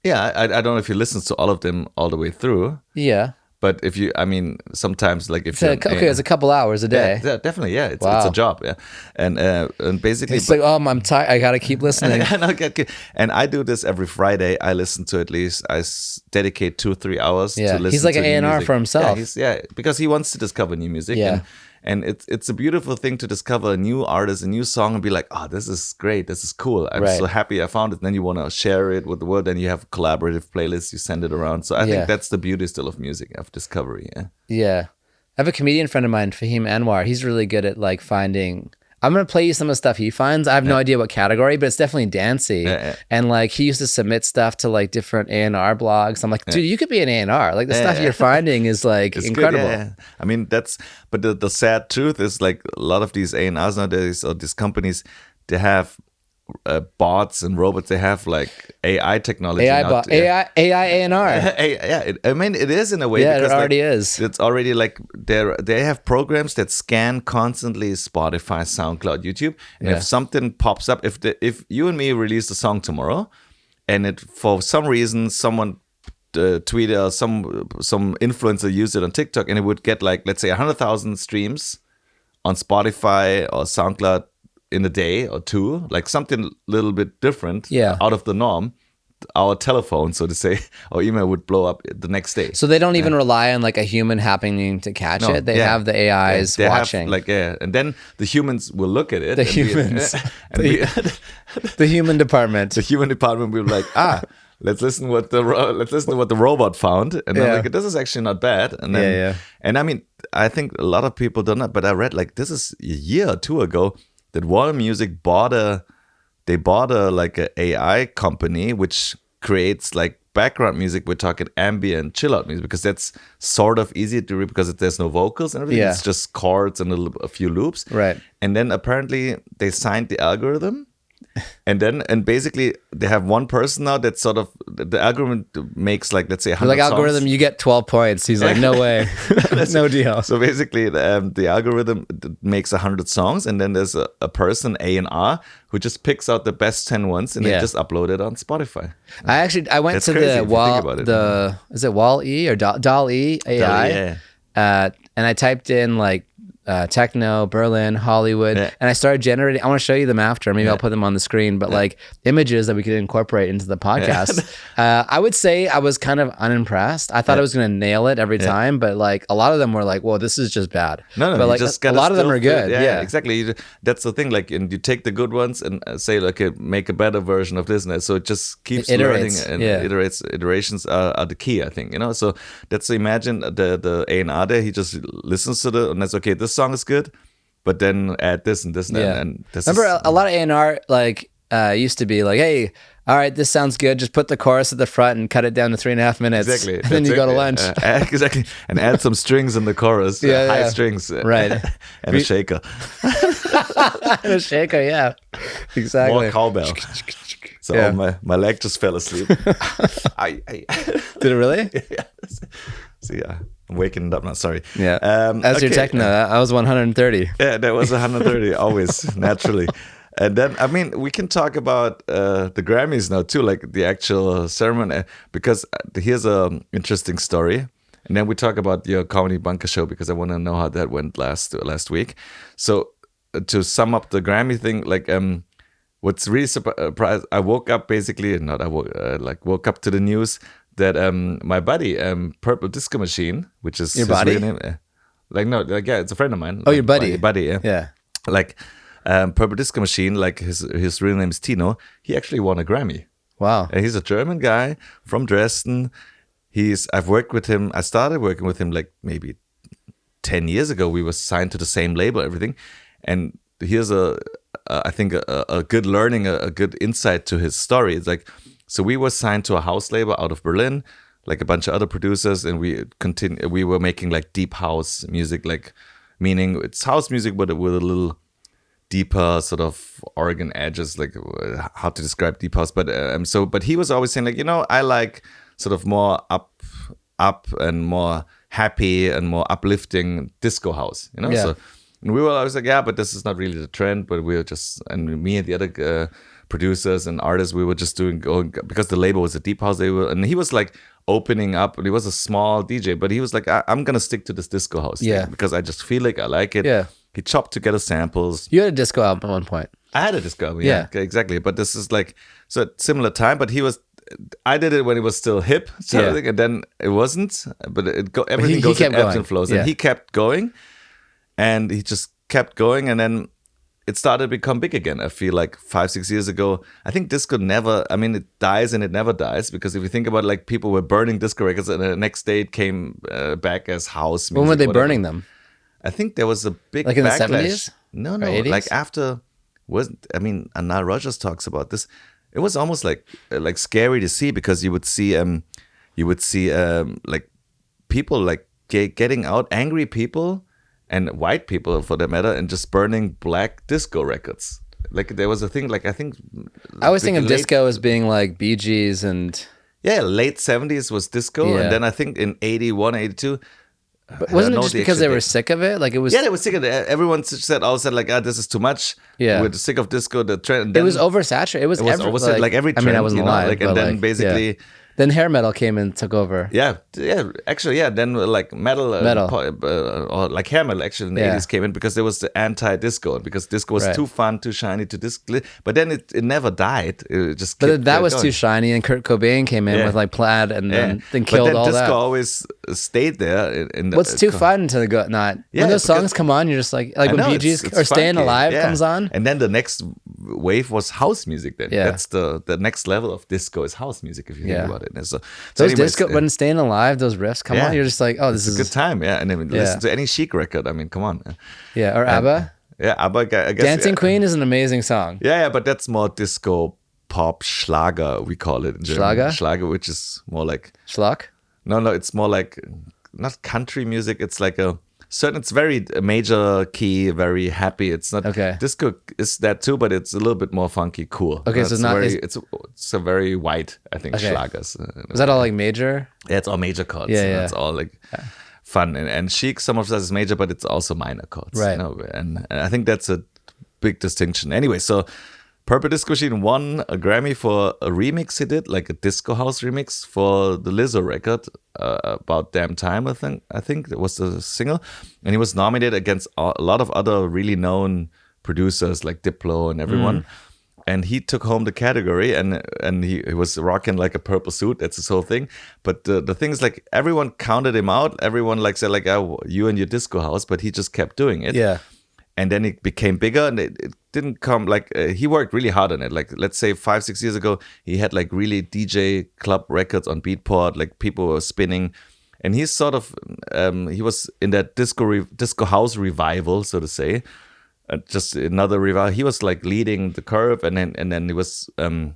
Yeah, I don't know if he listens to all of them all the way through.
Yeah.
But if you, I mean, sometimes like if
it's a couple hours a day.
Yeah, definitely, yeah. It's a job, yeah. And basically,
it's like, oh, I'm tired. I gotta keep listening.
And I do this every Friday. I listen to at least dedicate 2-3 hours to listen.
He's like
to
an A&R for himself.
Because he wants to discover new music.
Yeah.
And it's a beautiful thing to discover a new artist, a new song, and be like, oh, this is great, this is cool. I'm so happy I found it. And then you want to share it with the world, and you have collaborative playlists, you send it around. So I think that's the beauty still of music, of discovery. Yeah.
I have a comedian friend of mine, Fahim Anwar. He's really good at like finding. I'm going to play you some of the stuff he finds. I have no idea what category, but it's definitely dancey. And like he used to submit stuff to like different A&R blogs. I'm like, dude, you could be an A&R. Like the stuff you're finding is like it's incredible.
Good, I mean, but the sad truth is like a lot of these A&Rs nowadays, or these companies, they have bots and robots. They have like AI technology.
AI A&R.
I mean, it is in a way.
Yeah,
because
it already is.
It's already like they have programs that scan constantly Spotify, SoundCloud, YouTube, and if something pops up, if you and me release a song tomorrow, and it for some reason someone tweeted or some influencer used it on TikTok, and it would get like, let's say 100,000 streams on Spotify or SoundCloud in a day or two, like something a little bit different, out of the norm, our telephone, so to say, or email would blow up the next day.
So they don't even rely on like a human happening to catch it. They have the AIs watching.
And then the humans will look at it.
The humans. The human department.
The human department will be like, let's listen to what the robot found, and then like, this is actually not bad. And then, and I mean, I think a lot of people don't know, but I read like this is a year or two ago that Warner Music bought a like a AI company which creates like background music. We're talking ambient chill out music, because that's sort of easy to read because there's no vocals and everything. It's just chords and a few loops.
Right.
And then apparently they signed the algorithm. And basically they have one person now that sort of the algorithm makes like, let's say 100
like algorithm
songs.
You get 12 points. He's like, no way. No deal.
So basically the algorithm makes 100 songs, and then there's a person, A&R, who just picks out the best 10 ones, and they just upload it on Spotify.
I went
That's
to
crazy
is it Wall-E or Doll-E AI? And I typed in like techno, Berlin, Hollywood, and I started generating. I want to show you them after. Maybe I'll put them on the screen, but like images that we could incorporate into the podcast. I would say I was kind of unimpressed. I thought I was going to nail it every time, but like a lot of them were like, "Well, this is just bad."
No,
but like
just
a lot of them are good. Yeah,
exactly. That's the thing. Like, and you take the good ones and say, like, make a better version of this, and so it just keeps learning and iterates. Iterations are the key, I think. So that's imagine the A&R there. He just listens to and that's okay. This song is good, but then add this and this and this.
Remember, a lot of A&R like used to be like, hey, all right, this sounds good. Just put the chorus at the front and cut it down to 3.5 minutes.
Exactly.
And then you go to lunch.
Exactly. And add some strings in the chorus. High strings.
Right.
And a shaker.
And a shaker, yeah. Exactly.
More cowbell. So my leg just fell asleep.
Did it really?
Yeah. So I'm waking up now. Sorry.
Yeah. As your techno, I was 130.
Yeah, that was 130 always naturally. And then I mean we can talk about the Grammys now too, like the actual ceremony, because here's a interesting story. And then we talk about your Comedy Bunker show, because I want to know how that went last week. So to sum up the Grammy thing, like what's really surprised, I woke up basically, woke up to the news that my buddy, Purple Disco Machine, which is
your buddy,
name, it's a friend of mine.
Oh, your buddy,
my buddy,
yeah.
Like Purple Disco Machine, like his real name is Tino. He actually won a Grammy.
Wow.
And he's a German guy from Dresden. I've worked with him. I started working with him like maybe 10 years ago. We were signed to the same label, everything. And here's I think a good learning, a good insight to his story. It's like, so we were signed to a house label out of Berlin, like a bunch of other producers, and we were making like deep house music, like meaning it's house music, but with a little deeper sort of organ edges, like how to describe deep house. But he was always saying like, I like sort of more up and more happy and more uplifting disco house,
Yeah.
And we were always like, yeah, but this is not really the trend. But we were just, and me and the other producers and artists, we were just going because the label was a deep house label, and he was like opening up. And he was a small DJ, but he was like, I'm gonna stick to this disco house thing because I just feel like I like it.
Yeah.
He chopped together samples.
You had a disco album at one point.
I had a disco album, yeah, exactly. But this is like so at similar time. But I did it when it was still hip, and then it wasn't. But everything goes in ebbs and flows, and he kept going, and he just kept going, and then it started to become big again. I feel like 5-6 years ago. I think disco never. I mean, it dies and it never dies because if you think about it, like people were burning disco records, and the next day it came back as house music.
When were they burning them?
I think there was a big
like in
backlash.
the 70s?
No,
80s?
like after. Nile Rodgers talks about this. It was almost like scary to see because you would see like people like getting out, angry people and white people for that matter, and just burning black disco records. Like there was a thing like I think
I always think of disco as being like Bee Gees and
late 70s was disco, and then I think in 81, 82.
But wasn't it just because they were sick of it? Like it was.
Yeah, they were sick of it. Everyone said, all said like, this is too much.
Yeah,
we're sick of disco. The trend.
It was oversaturated. It was oversaturated.
Like every trend.
I mean, I wasn't alive.
And then basically.
Then hair metal came and took over.
Yeah. Actually, then like metal. Or like hair metal actually in the 80s came in because there was the anti-disco because disco was too fun, too shiny, too disco. But then it never died. It just.
But that was too shiny, and Kurt Cobain came in with like plaid, and then killed all that. But then
disco always stayed there.
What's too fun to go not? When those songs come on, you're just like when Bee Gees or Staying Alive comes on.
And then the next wave was house music. Then that's the next level of disco is house music if you think about it. So
those disco when Staying Alive, those riffs come on, you're just like, oh, this is
a good time. Yeah, and I mean, listen to any Chic record. I mean, come on.
Yeah, or ABBA.
Yeah, ABBA. I guess
Dancing Queen is an amazing song.
Yeah, but that's more disco pop Schlager. We call it in German. Schlager, which is more like
Schlag.
No, it's more like not country music. It's like it's very major key, very happy. It's not disco is that too, but it's a little bit more funky, cool.
Okay, so
it's a very white, I think, schlagers.
Is that all like major?
Yeah, it's all major chords.
Yeah.
It's all like fun and Chic. Some of that is major, but it's also minor chords.
Right.
You know? And I think that's a big distinction. Anyway, so Purple Disco Machine won a Grammy for a remix he did, like a disco house remix for the Lizzo record, About Damn Time, I think it was the single. And he was nominated against a lot of other really known producers like Diplo and everyone. And he took home the category and he was rocking like a purple suit. That's his whole thing. But the thing is like everyone counted him out. Everyone like said like, oh, you and your disco house, but he just kept doing it.
Yeah.
And then it became bigger and it didn't come like he worked really hard on it. Like let's say 5-6 years ago, he had like really DJ club records on Beatport, like people were spinning. And he's sort of, he was in that disco house revival, so to say. Just another revival. He was like leading the curve and then he was, then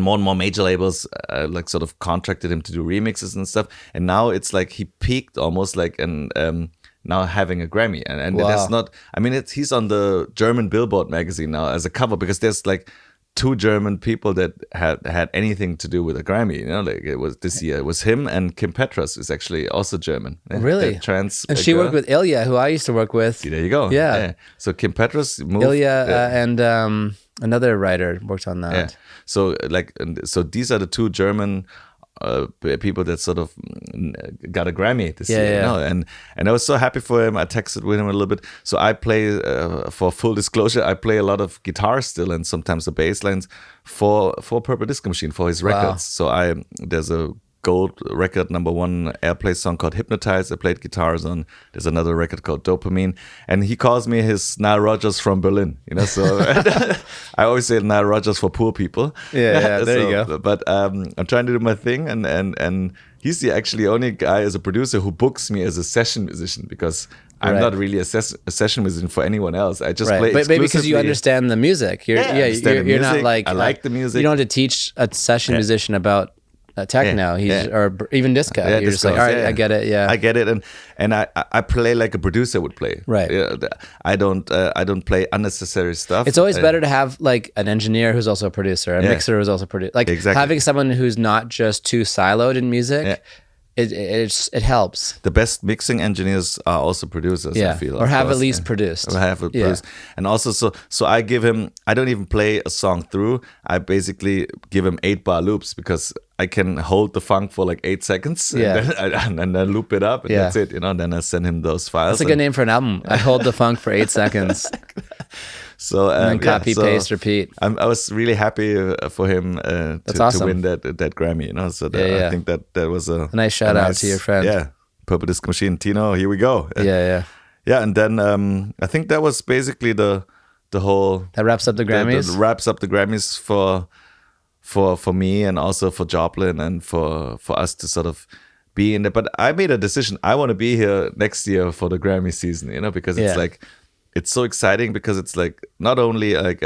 more and more major labels like sort of contracted him to do remixes and stuff. And now it's like he peaked almost like now having a Grammy and there's not, I mean, he's on the German Billboard magazine now as a cover because there's like 2 German people that had anything to do with a Grammy, you know, like it was this year. It was him and Kim Petras is actually also German.
Really?
Trans.
And she worked with Ilya, who I used to work with.
See, there you go.
Yeah.
So Kim Petras moved.
Ilya and another writer worked on that.
Yeah. So so these are the 2 German people that sort of got a Grammy this year, you know? And I was so happy for him. I texted with him a little bit. So I play, for full disclosure, I play a lot of guitar still and sometimes the bass lines for Purple Disco Machine for his records. So there's a gold record #1 airplay song called Hypnotize I played guitars on. There's another record called Dopamine, and he calls me his Nile Rodgers from Berlin, you know. So I always say Nile Rodgers for poor people.
Yeah, there you go.
But I'm trying to do my thing, and he's the actually only guy as a producer who books me as a session musician because I'm not really a session musician for anyone else. I just play exclusively.
But because you understand the music. You're not like
I like the music.
You don't have to teach a session musician about techno, or even disco. You're just like, all right, I get it. Yeah,
I get it, and I play like a producer would play.
Right.
I don't play unnecessary stuff.
It's always better to have like an engineer who's also a producer, a mixer who's also a producer. Like having someone who's not just too siloed in music it helps.
The best mixing engineers are also producers, I feel.
Or have at least produced.
Or have it produced. And also, so I give him, I don't even play a song through. I basically give him 8-bar loops because I can hold the funk for like 8 seconds and then loop it up and that's it, you know, and then I send him those files.
That's a good name for an album. I hold the funk for 8 seconds.
So
and then copy, paste, repeat.
I was really happy for him to win that Grammy, you know. So I think that was a
nice shout out to your friend.
Yeah, Purple Disco Machine, Tino. Here we go.
Yeah.
And then I think that was basically the whole.
That wraps up the Grammys.
That wraps up the Grammys for me and also for Joplyn and for us to sort of be in there. But I made a decision. I want to be here next year for the Grammy season, you know, because it's like. It's so exciting because it's like not only like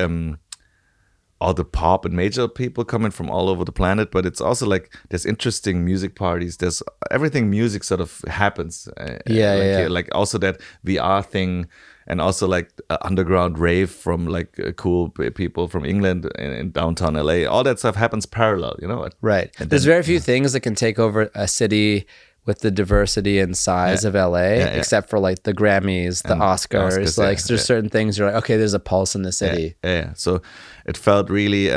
all the pop and major people coming from all over the planet, but it's also like there's interesting music parties. There's everything music sort of happens. Like also that VR thing, and also like underground rave from like cool people from England in downtown LA. All that stuff happens parallel, you know.
Right. There's very few things that can take over a city with the diversity and size of LA, except for like the Grammys, the Oscars. Like there's certain things you're like, okay, there's a pulse in the city.
So it felt really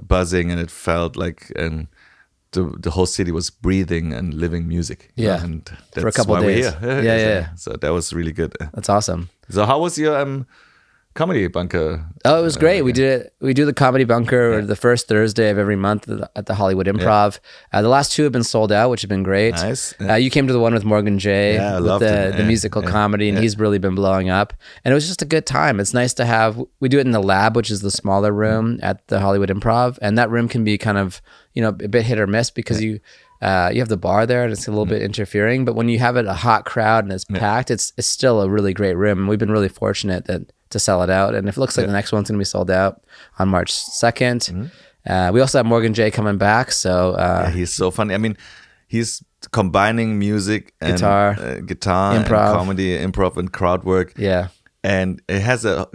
buzzing, and it felt like the whole city was breathing and living music.
Yeah,
and that's
for a couple
why
of days.
We're here. Yeah. So that was really good.
That's awesome.
So how was your comedy bunker?
Oh, it was great. We do the comedy bunker the first Thursday of every month at the Hollywood Improv. The last 2 have been sold out, which have been great.
Nice.
You came to the one with Morgan J.
Yeah, I
with
loved
the musical comedy, and he's really been blowing up. And it was just a good time. It's nice to have. We do it in the lab, which is the smaller room at the Hollywood Improv, and that room can be kind of a bit hit or miss because you have the bar there and it's a little bit interfering. But when you have it a hot crowd and it's packed, it's still a really great room. And we've been really fortunate to sell it out. And if it looks like the next one's going to be sold out on March 2nd. We also have Morgan J coming back. So
he's so funny. I mean, he's combining music and guitar
improv.
And comedy, improv and crowd work.
Yeah.
And it has a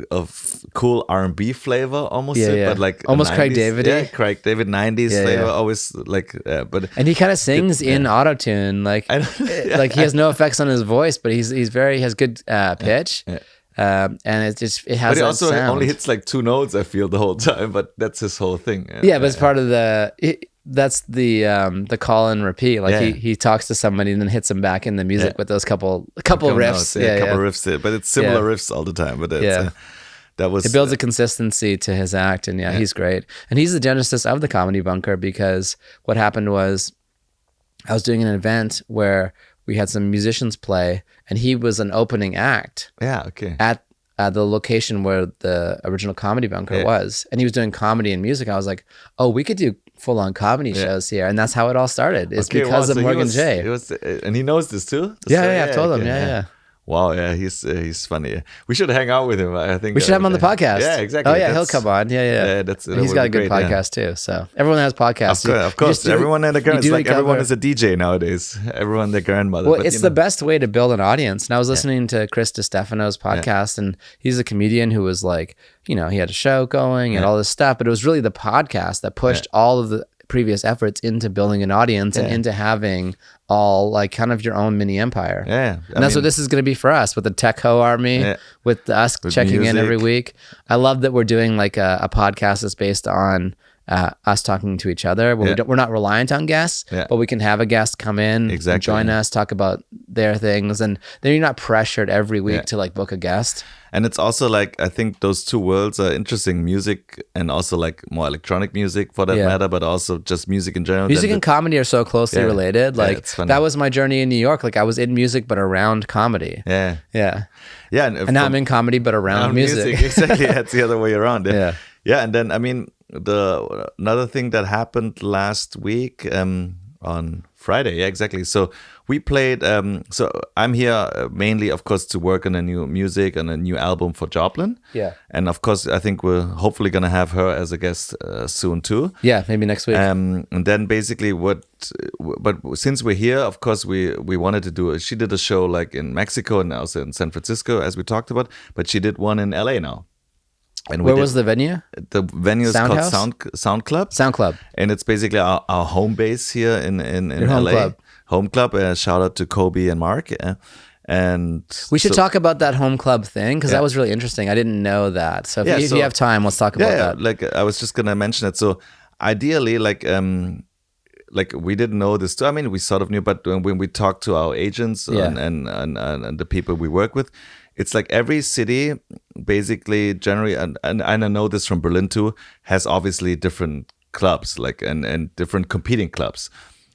cool R&B flavor almost, but like
almost
90s,
Craig David.
Yeah, Craig David 90s flavor, always like, but
and he kind of sings in autotune, like like he has no effects on his voice, but he has good pitch. And it has. But
he also
sound.
only hits like 2 notes, I feel, the whole time. But that's his whole thing.
Yeah, but it's part of that's the call and repeat. Like he talks to somebody and then hits them back in the music with those couple riffs.
Notes, couple riffs. But it's similar riffs all the time. But it's, that was
it builds a consistency to his act, and he's great. And he's the genesis of the Comedy Bunker because what happened was I was doing an event where we had some musicians play, and he was an opening act.
Yeah, okay.
At the location where the original Comedy Bunker was, and he was doing comedy and music. I was like, oh, we could do full-on comedy shows here, and that's how it all started. It's because of Morgan J.
And he knows this too.
I've told him. Yeah.
Wow, he's funny. We should hang out with him. I think
we should have him on the podcast.
Yeah, exactly.
Oh yeah, he'll come on. Yeah. He's got a good podcast too. So everyone has podcasts.
Of course. Everyone and their grandmother. It's like everyone is a DJ nowadays. Everyone and their grandmother.
Well, it's the best way to build an audience. And I was listening to Chris DiStefano's podcast, and he's a comedian who was like, he had a show going and all this stuff, but it was really the podcast that pushed all of the previous efforts into building an audience and into having all like kind of your own mini empire. And that's what this is going to be for us with the Techno Army, with us checking music in every week. I love that we're doing like a podcast that's based on us talking to each other. We're not reliant on guests, but we can have a guest come in, join us, talk about their things, and then you're not pressured every week to like book a guest.
And it's also like, I think those two worlds are interesting, music and also like more electronic music for that matter, but also just music in general.
Music and comedy are so closely related. Like that was my journey in New York. Like I was in music, but around comedy.
Yeah.
And now I'm in comedy, but around music.
Exactly. That's the other way around. Yeah. And then, I mean, another thing that happened last week on Friday. Yeah, exactly. So we played. So I'm here mainly, of course, to work on a new music and a new album for Joplyn.
Yeah.
And of course, I think we're hopefully gonna have her as a guest soon too.
Yeah, maybe next week.
And then basically but since we're here, of course, we wanted to do. She did a show like in Mexico and also in San Francisco, as we talked about. But she did one in LA now. And
where was the venue?
The venue is called Sound Club.
Sound Club.
And it's basically our home base here in
Your
LA. home club. Shout out to Kobe and Mark. And
we should talk about that home club thing, because that was really interesting. I didn't know that. So if you have time, let's talk about that.
Like I was just gonna mention it. So ideally, like we didn't know this too. I mean, we sort of knew, but when we talked to our agents and the people we work with, it's like every city basically generally, and I know this from Berlin too, has obviously different clubs, like and different competing clubs.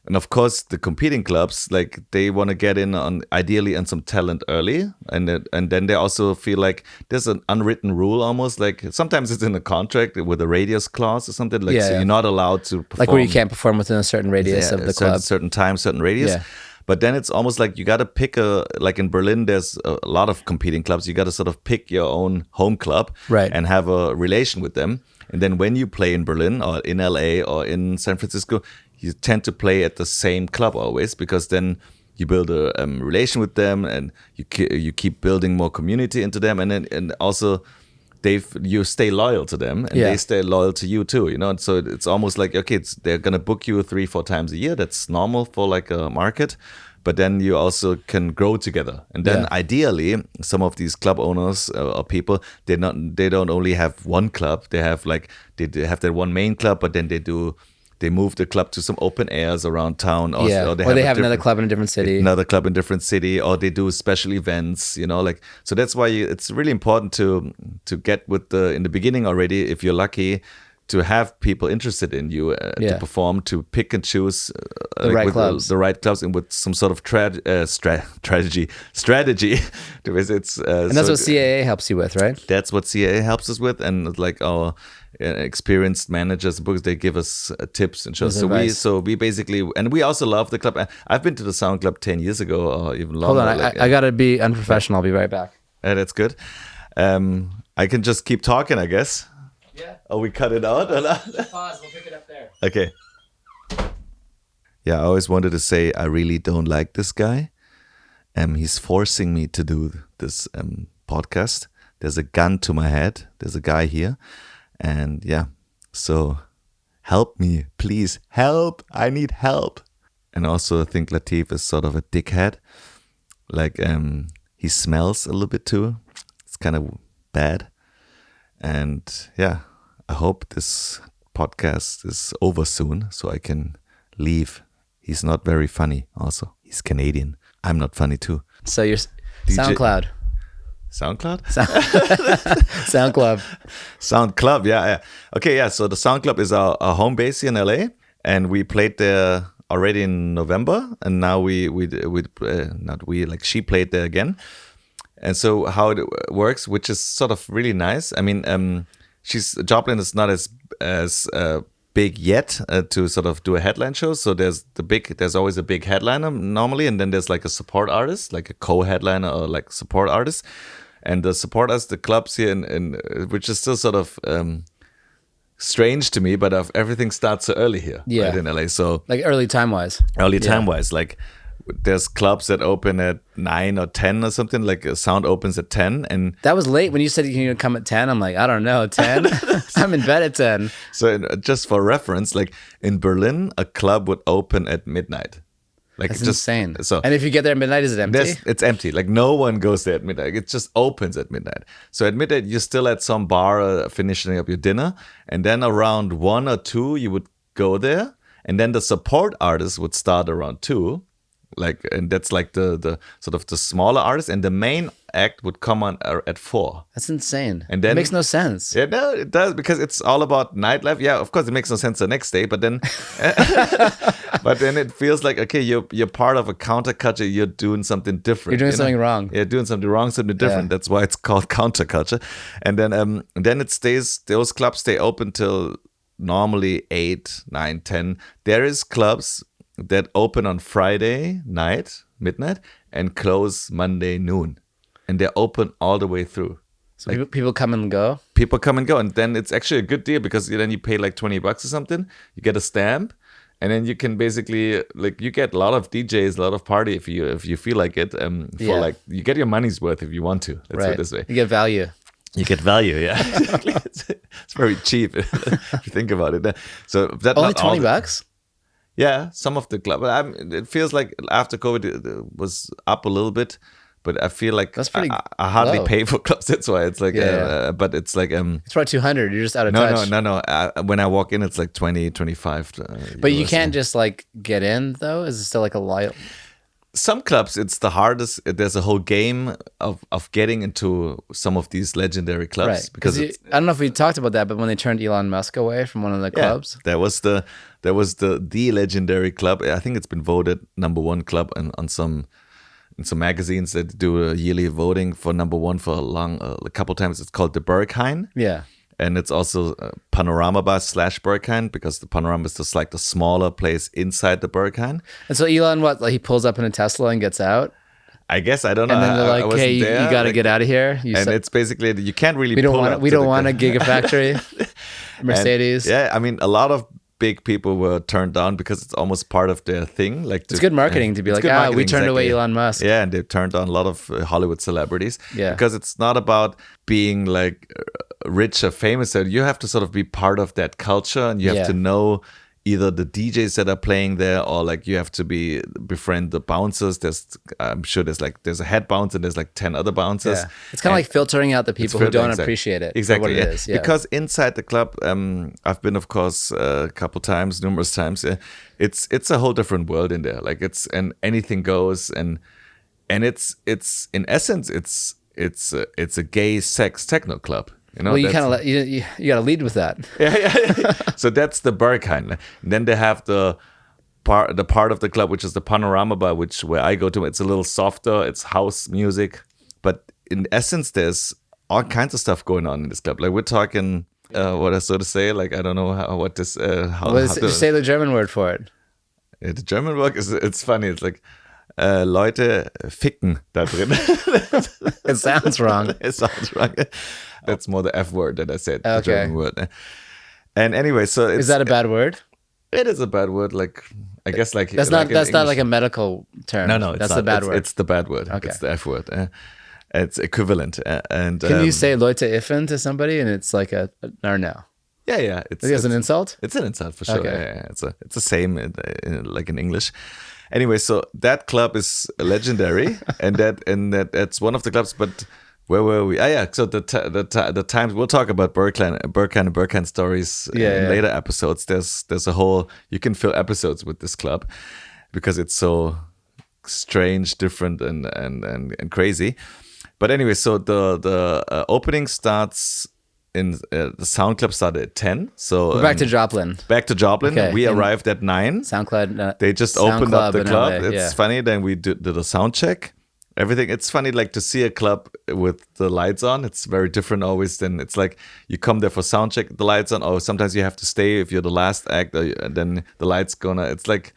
And of course, the competing clubs, like they want to get in on ideally on some talent early, and then they also feel like there's an unwritten rule almost. Like sometimes it's in a contract with a radius clause or something. Like you're not allowed to perform,
like where you can't perform within a certain radius of the club,
certain time, certain radius. Yeah. But then it's almost like you got to pick like in Berlin, there's a lot of competing clubs. You got to sort of pick your own home club,
right,
and have a relation with them. And then when you play in Berlin or in LA or in San Francisco, you tend to play at the same club always, because then you build a relation with them, and you keep building more community into them, and also you stay loyal to them, and they stay loyal to you too. You know, and so it's almost like they're gonna book you 3-4 times a year. That's normal for like a market. But then you also can grow together, and then ideally, some of these club owners or people, they don't only have one club. They have they have their one main club, but then they move the club to some open airs around town, or
they have another club in a different city,
or they do special events. You know, like so that's why it's really important to get with in the beginning already, if you're lucky, to have people interested in you to perform, to pick and choose
the right clubs,
and with some sort of strategy.
And that's what CAA helps you with, right?
That's what CAA helps us with, and like our experienced managers, books, they give us tips and shows. So we basically, and we also love the club. I've been to the Sound Club 10 years ago or even longer.
Hold on, I gotta be unprofessional. I'll be right back.
That's good. I can just keep talking, I guess.
Yeah.
Oh, we cut it out?
Pause, we'll pick it up there.
Okay. Yeah, I always wanted to say I really don't like this guy. He's forcing me to do this podcast. There's a gun to my head. There's a guy here. And so help me, please. Help. I need help. And also I think Latif is sort of a dickhead. Like he smells a little bit too. It's kind of bad. And I hope this podcast is over soon so I can leave. He's not very funny also. He's Canadian. I'm not funny too.
So you're SoundCloud.
SoundCloud?
SoundClub.
SoundClub, yeah. Okay, yeah. So the SoundClub is our home base here in LA, and we played there already in November, and now she played there again. And so how it works, which is sort of really nice. I mean, Joplyn is not as big yet to sort of do a headline show. So there's always a big headliner normally, and then there's like a support artist, like a co-headliner or like support artist. And the support artists, the clubs here in which is still sort of strange to me, but everything starts so early here, right, in LA. So
like early time wise,
like. There's clubs that open at 9 or 10 or something, like a Sound opens at 10. And
that was late when you said you could come at 10. I'm like, I don't know, 10? I'm in bed at 10.
So just for reference, like in Berlin, a club would open at midnight. Like
that's insane. So, and if you get there at midnight, is it empty?
It's empty. Like no one goes there at midnight. It just opens at midnight. So at midnight, you're still at some bar finishing up your dinner. And then around 1 or 2, you would go there. And then the support artists would start around 2. And that's like the sort of the smaller artists, and the main act would come on at 4.
That's insane.
And then
it makes no sense.
Yeah, no, it does, because it's all about nightlife. Yeah, of course it makes no sense the next day, but then but then it feels like, okay, you're part of a counterculture. You're doing something different.
You're doing something wrong.
Yeah, doing something wrong, something different. Yeah. That's why it's called counterculture. And then it stays. Those clubs stay open till normally 8, 9, 10. There is clubs that open on Friday night, midnight, and close Monday noon. And they're open all the way through.
So like, people come and go?
People come and go. And then it's actually a good deal, because then you pay like $20 or something. You get a stamp. And then you can basically, like, you get a lot of DJs, a lot of party if you feel like it. Like, you get your money's worth if you want to. Let's put it this way.
You get value.
You get value, yeah. It's very cheap if you think about it. So that
only $20?
Yeah, some of the club. It feels like after COVID it was up a little bit, but I feel like
That's pretty
I hardly
low.
pay for clubs. That's why it's like, but it's like
It's about 200. You're just out of
no,
touch.
no. When I walk in, it's like 20, 25.
But you
euros.
can't just like get in though. Is it still like a loyal?
Some clubs, it's the hardest. There's a whole game of getting into some of these legendary clubs
Right.
because
I don't know if we talked about that, but when they turned Elon Musk away from one of the clubs,
that was the legendary club. I think it's been voted number one club in some magazines that do a yearly voting for number one for a couple times. It's called the Berghain.
yeah.
And it's also Panorama Bar / Berghain because the Panorama is just like the smaller place inside the Berghain.
And so Elon, like he pulls up in a Tesla and gets out,
I guess I don't know.
and then they're like, "Hey, you got to get out of here."
And it's basically you can't really.
We don't want a Gigafactory, Mercedes.
And, yeah, I mean, a lot of big people were turned down because it's almost part of their thing. Like
it's good marketing to be like, we turned away Elon Musk.
Yeah, and they turned on a lot of Hollywood celebrities.
Yeah,
because it's not about being like rich or famous. So you have to sort of be part of that culture, and you have to know either the DJs that are playing there, or like you have to befriend the bouncers. I'm sure there's a head bouncer and there's like 10 other bouncers.
Yeah. It's kind of like filtering out the people who don't appreciate it.
Exactly.
For what it is. Yeah.
Because inside the club, I've been, of course, numerous times. It's a whole different world in there. Like and anything goes, and it's in essence, it's a gay sex techno club. You know,
well, you kind of you got to lead with that.
Yeah. So that's the Berghain. Then they have the part of the club which is the Panorama Bar, where I go to. It's a little softer. It's house music, but in essence, there's all kinds of stuff going on in this club. Like we're talking, what I so to say. Like I don't know
Just say the German word for it.
The German word it's funny. It's like Leute ficken da drin.
It sounds wrong.
It sounds wrong. That's more the F word that I said, the
Okay.
German word. And anyway, so
Is that a bad word?
It is a bad word. Like I guess like
That's
like
not like a medical term.
No,
that's
not.
the bad word.
It's the bad word.
Okay.
It's the F word. It's equivalent. And
Can you say Leute iffen to somebody and it's like or no?
Yeah.
It's an insult?
It's an insult for sure.
Okay.
Yeah. It's the same like in English. Anyway, so that club is legendary, and that's one of the clubs. But where were we? So the times we'll talk about Berghain stories in later episodes. There's a whole, you can fill episodes with this club because it's so strange, different, and crazy. But anyway, so the opening starts. The Sound Club started at 10. So
We're back to Joplyn.
Back to Joplyn.
Okay.
We arrived at 9.
SoundCloud.
They just
Sound
opened up the club.
LA,
It's funny. Then we did a sound check. Everything. It's funny, like to see a club with the lights on. It's very different always. Than it's like you come there for sound check, the lights on. Or sometimes you have to stay if you're the last act. Then the lights gonna. It's like.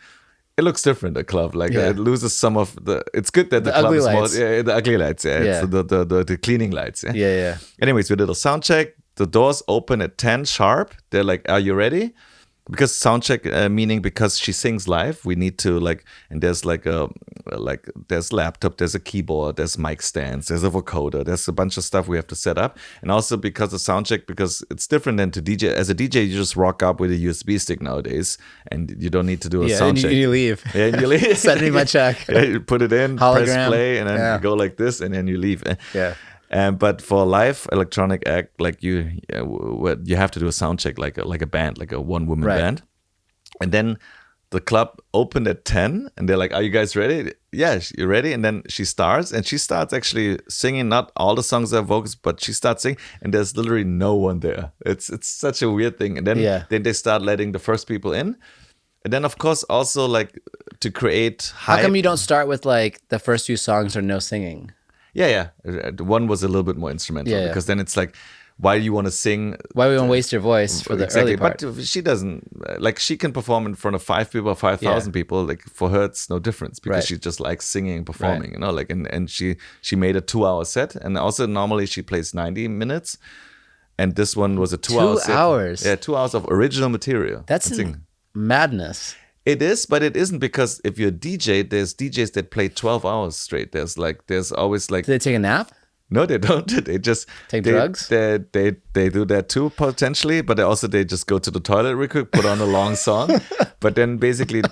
It looks different, a club. Like it loses some of the. It's good that the club is more. Yeah, the ugly lights. Yeah, it's the cleaning lights.
Yeah.
Anyways, we did a sound check. The doors open at 10 sharp. They're like, "Are you ready?" Because sound check, meaning because she sings live, we need to and there's there's laptop, there's a keyboard, there's mic stands, there's a vocoder, there's a bunch of stuff we have to set up. And also because of sound check, because it's different than to DJ. As a DJ, you just rock up with a USB stick nowadays, and you don't need to do a sound check.
You leave.
Yeah, and you leave.
Send me my check.
Yeah, you put it in,
Hologram.
press play, and then you go like this, and then you leave.
Yeah.
But for a live electronic act, like you have to do a sound check, like a band, like a one-woman band. And then the club opened at 10, and they're like, "Are you guys ready?" Yeah, you're ready. And then she starts actually singing. Not all the songs are vocals, but she starts singing, and there's literally no one there. It's such a weird thing. And then they start letting the first people in. And then, of course, also like to create hype.
How come you don't start with like the first few songs or no singing?
Yeah. The one was a little bit more instrumental because then it's like, why do you want to sing?
Why do you want to waste your voice for the early part?
But she doesn't, she can perform in front of 5 people or 5,000 people. Like for her, it's no difference because she just likes singing and performing, and she made a 2-hour set. And also normally she plays 90 minutes. And this one was a 2-hour set.
2 hours?
Yeah, 2 hours of original material.
That's madness.
It is, but it isn't, because if you're a DJ, there's DJs that play 12 hours straight. There's always like.
Do they take a nap?
No, they don't. They just
take drugs.
They do that too potentially, but they just go to the toilet real quick, put on a long song, but then basically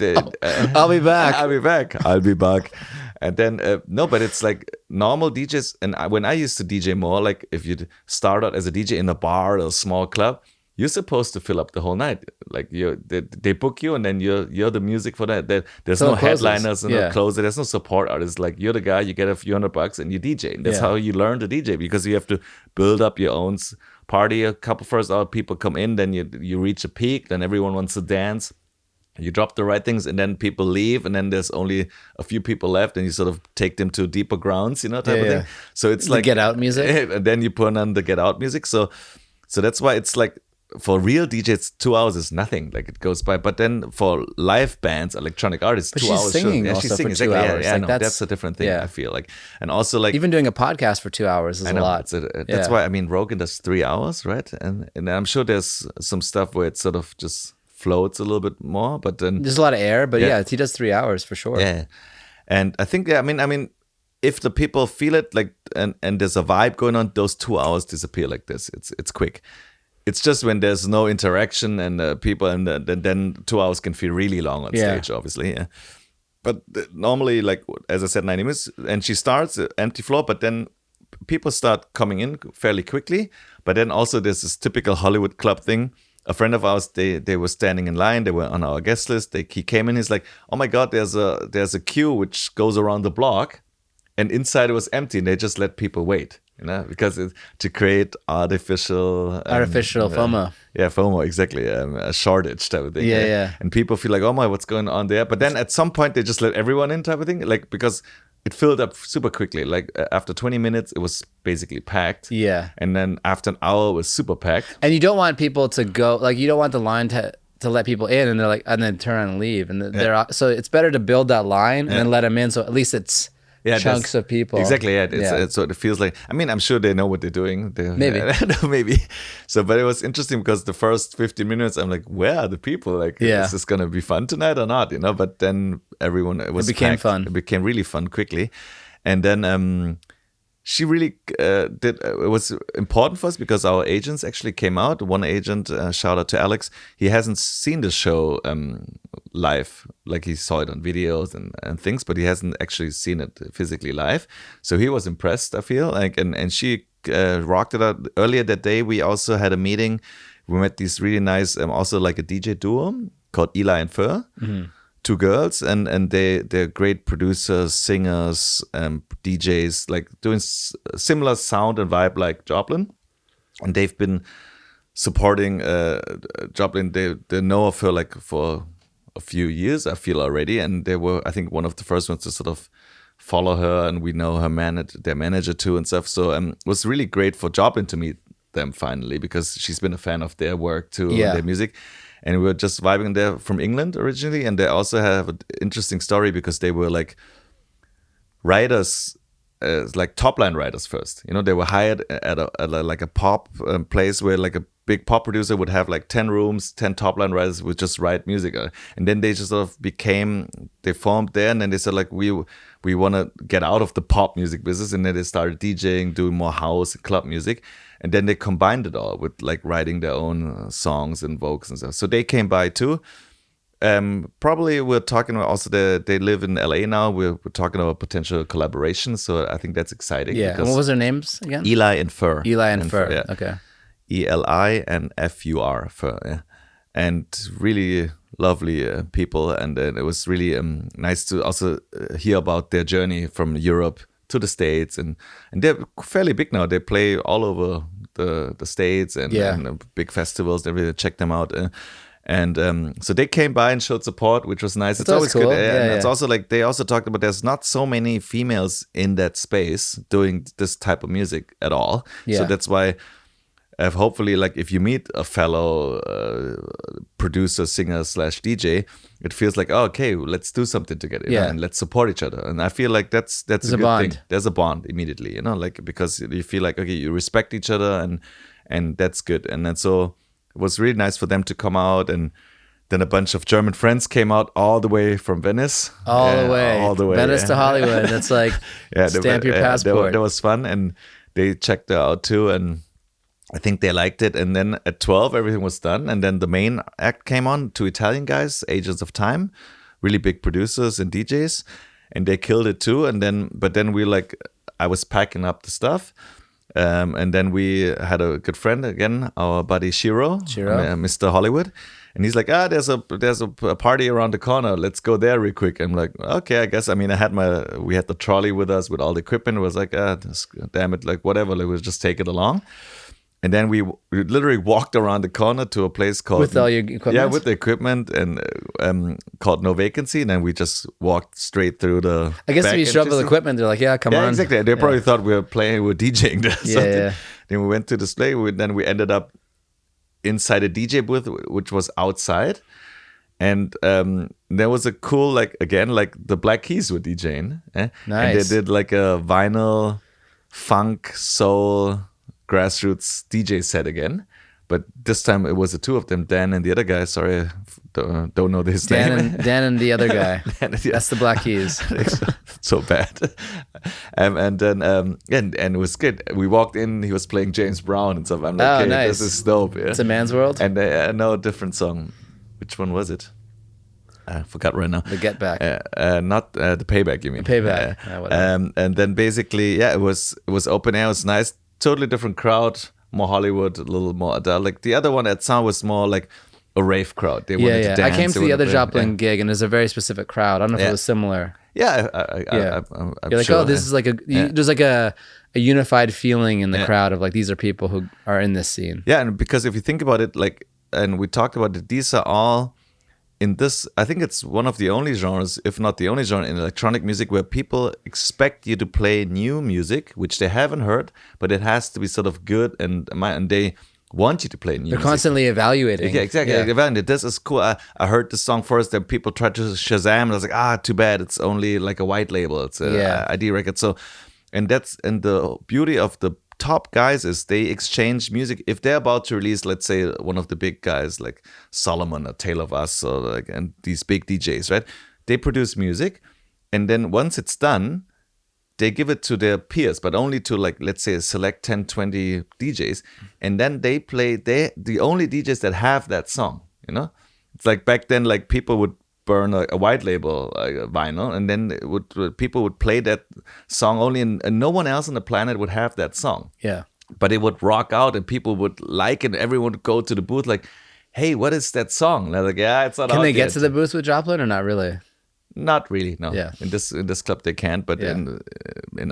I'll be back.
I'll be back. And then no, but it's like normal DJs. And when I used to DJ more, like if you start out as a DJ in a bar or a small club, you're supposed to fill up the whole night. Like they book you, and then you're the music for that. There's no headliners and no closer. There's no support artists. Like you're the guy. You get a few $100 and you DJ. And that's how you learn to DJ, because you have to build up your own party. A couple first hour people come in, then you reach a peak. Then everyone wants to dance. You drop the right things, and then people leave, and then there's only a few people left, and you sort of take them to deeper grounds, type of thing. So it's like
get out music,
and then you put on the get out music. So that's why it's like, for real DJs, 2 hours is nothing. Like it goes by. But then for live bands, electronic artists, 2 hours.
Singing
she's singing
for 2 hours.
Yeah, that's a different thing. I feel like, and also like
even doing a podcast for 2 hours is a lot.
That's why Rogan does 3 hours, right? And I'm sure there's some stuff where it sort of just floats a little bit more. But then
there's a lot of air. But he does 3 hours for sure.
Yeah, and I think I mean, if the people feel it, like, and there's a vibe going on, those 2 hours disappear like this. It's quick. It's just when there's no interaction and people, and then 2 hours can feel really long on stage, obviously. Yeah. But normally, like, as I said, 90 minutes, and she starts empty floor, but then people start coming in fairly quickly. But then also there's this typical Hollywood club thing. A friend of ours, they were standing in line. They were on our guest list. He came in. He's like, "Oh my God, there's a queue which goes around the block, and inside it was empty, and they just let people wait." Because to create artificial
FOMO.
FOMO, exactly. A shortage type of thing.
Yeah.
And people feel like, oh my, what's going on there? But then at some point they just let everyone in type of thing, like, because it filled up super quickly. Like after 20 minutes, it was basically packed.
Yeah.
And then after an hour, it was super packed.
And you don't want people to go, like, you don't want the line to let people in, and they're like, and then turn around and leave. And so it's better to build that line and then let them in. So at least it's chunks of people.
Exactly. It's so it feels like, I mean, I'm sure they know what they're doing. Maybe. So, but it was interesting because the first 15 minutes, I'm like, where are the people? Like, is this going to be fun tonight or not? But then it became fun. It became really fun quickly. And then she really did. It was important for us because our agents actually came out. One agent, shout out to Alex, he hasn't seen the show live. Like he saw it on videos and things, but he hasn't actually seen it physically live. So he was impressed, I feel like, and she rocked it out. Earlier that day, we also had a meeting. We met these really nice, also like a DJ duo called Eli and Fur. Mm-hmm. 2 girls, and they're great producers, singers, DJs, like doing similar sound and vibe like Joplyn. And they've been supporting Joplyn. They know of her like for a few years, I feel already, and they were, I think, one of the first ones to sort of follow her, and we know her their manager too and stuff. So it was really great for Joplyn to meet them finally, because she's been a fan of their work too, and their music. And we were just vibing there from England originally. And they also have an interesting story because they were like writers, like top line writers first. They were hired at a pop place where like a big pop producer would have like 10 rooms, 10 top line writers would just write music. And then they just sort of they formed there. And then they said like, we want to get out of the pop music business. And then they started DJing, doing more house and club music. And then they combined it all with like writing their own songs and vocals and stuff. So they came by too. Probably we're talking about also they live in LA now. We're talking about potential collaboration. So I think that's exciting.
Yeah. And what was their names again?
Eli and Fur.
Eli and Fur.
Yeah.
Okay.
ELI and FUR. Fur. Yeah. And really lovely people. And it was really nice to also hear about their journey from Europe to the States, and they're fairly big now. They play all over the States and big festivals. Everybody check them out. So they came by and showed support, which was nice. It's always
cool.
Good. And it's also like they also talked about there's not so many females in that space doing this type of music at all. So that's why hopefully, like if you meet a fellow producer, singer / DJ, it feels like, oh, okay, let's do something together, and let's support each other. And I feel like that's a good
bond.
thing. There's a bond immediately, like because you feel like, okay, you respect each other, and that's good. And then so it was really nice for them to come out, and then a bunch of German friends came out all the way from Venice. All the way.
Venice to Hollywood. That's like stamp your passport.
That was fun, and they checked it out too, and I think they liked it. And then at 12, everything was done. And then the main act came on, 2 Italian guys, Agents of Time, really big producers and DJs. And they killed it too. But then we like, I was packing up the stuff. And then we had a good friend again, our buddy Shiro. Mr. Hollywood. And he's like, there's a party around the corner. Let's go there real quick. I'm like, okay, I guess. I mean, we had the trolley with us with all the equipment. It was like, damn it, like whatever, like we'll just take it along. And then we literally walked around the corner to a place called...
With all your equipment?
Yeah, with the equipment, and called No Vacancy. And then we just walked straight through the...
I guess if you show up with equipment, they're like, come on.
Yeah, exactly. They probably thought we were DJing there.
Yeah.
Then we went to this place. Then we ended up inside a DJ booth, which was outside. And there was a cool, like the Black Keys were DJing.
Nice.
And they did like a vinyl, funk, soul... grassroots DJ set again, but this time it was the 2 of them, Dan and the other guy. Sorry, don't know his name.
Dan and the other guy. That's the Black Keys.
So bad. And then and it was good. We walked in. He was playing James Brown and stuff. I'm like, okay,
nice.
This is dope. Yeah?
It's a Man's World.
And I know a different song. Which one was it? I forgot right now.
The Get Back.
Not the Payback. You mean
the Payback?
And then basically, it was open air. It was nice. Totally different crowd, more Hollywood, a little more adult. Like the other one at Sound was more like a rave crowd. They wanted to dance.
I came to the other Joplyn gig, and there's a very specific crowd. I don't know if it was similar.
Yeah,
I'm You're like, sure. This is like there's like a unified feeling in the crowd of like, these are people who are in this scene.
Yeah, and because if you think about it, like, and we talked about it, these are all in this, I think it's one of the only genres, if not the only genre in electronic music, where people expect you to play new music, which they haven't heard, but it has to be sort of good, and they want you to play new music.
They're constantly evaluating.
Yeah, exactly.
Yeah.
Evaluating. This is cool. I heard the song first, then people tried to Shazam, and I was like, too bad. It's only like a white label. It's a ID record. So, and the beauty of the top guys is they exchange music. If they're about to release, let's say, one of the big guys like Solomon or Tale of Us, or like, and these big DJs, right? They produce music, and then once it's done, they give it to their peers, but only to, like, let's say, select 10, 20 DJs, and then they play. The only DJs that have that song. You know, it's like back then, like people would burn a white label vinyl, and then people would play that song only, and no one else on the planet would have that song.
Yeah.
But it would rock out, and people would like it. Everyone would go to the booth like, hey, what is that song? And they're like, it's not out yet.
Can they get to the booth with Joplyn or not really?
Not really, no.
Yeah.
In this club they can't, but in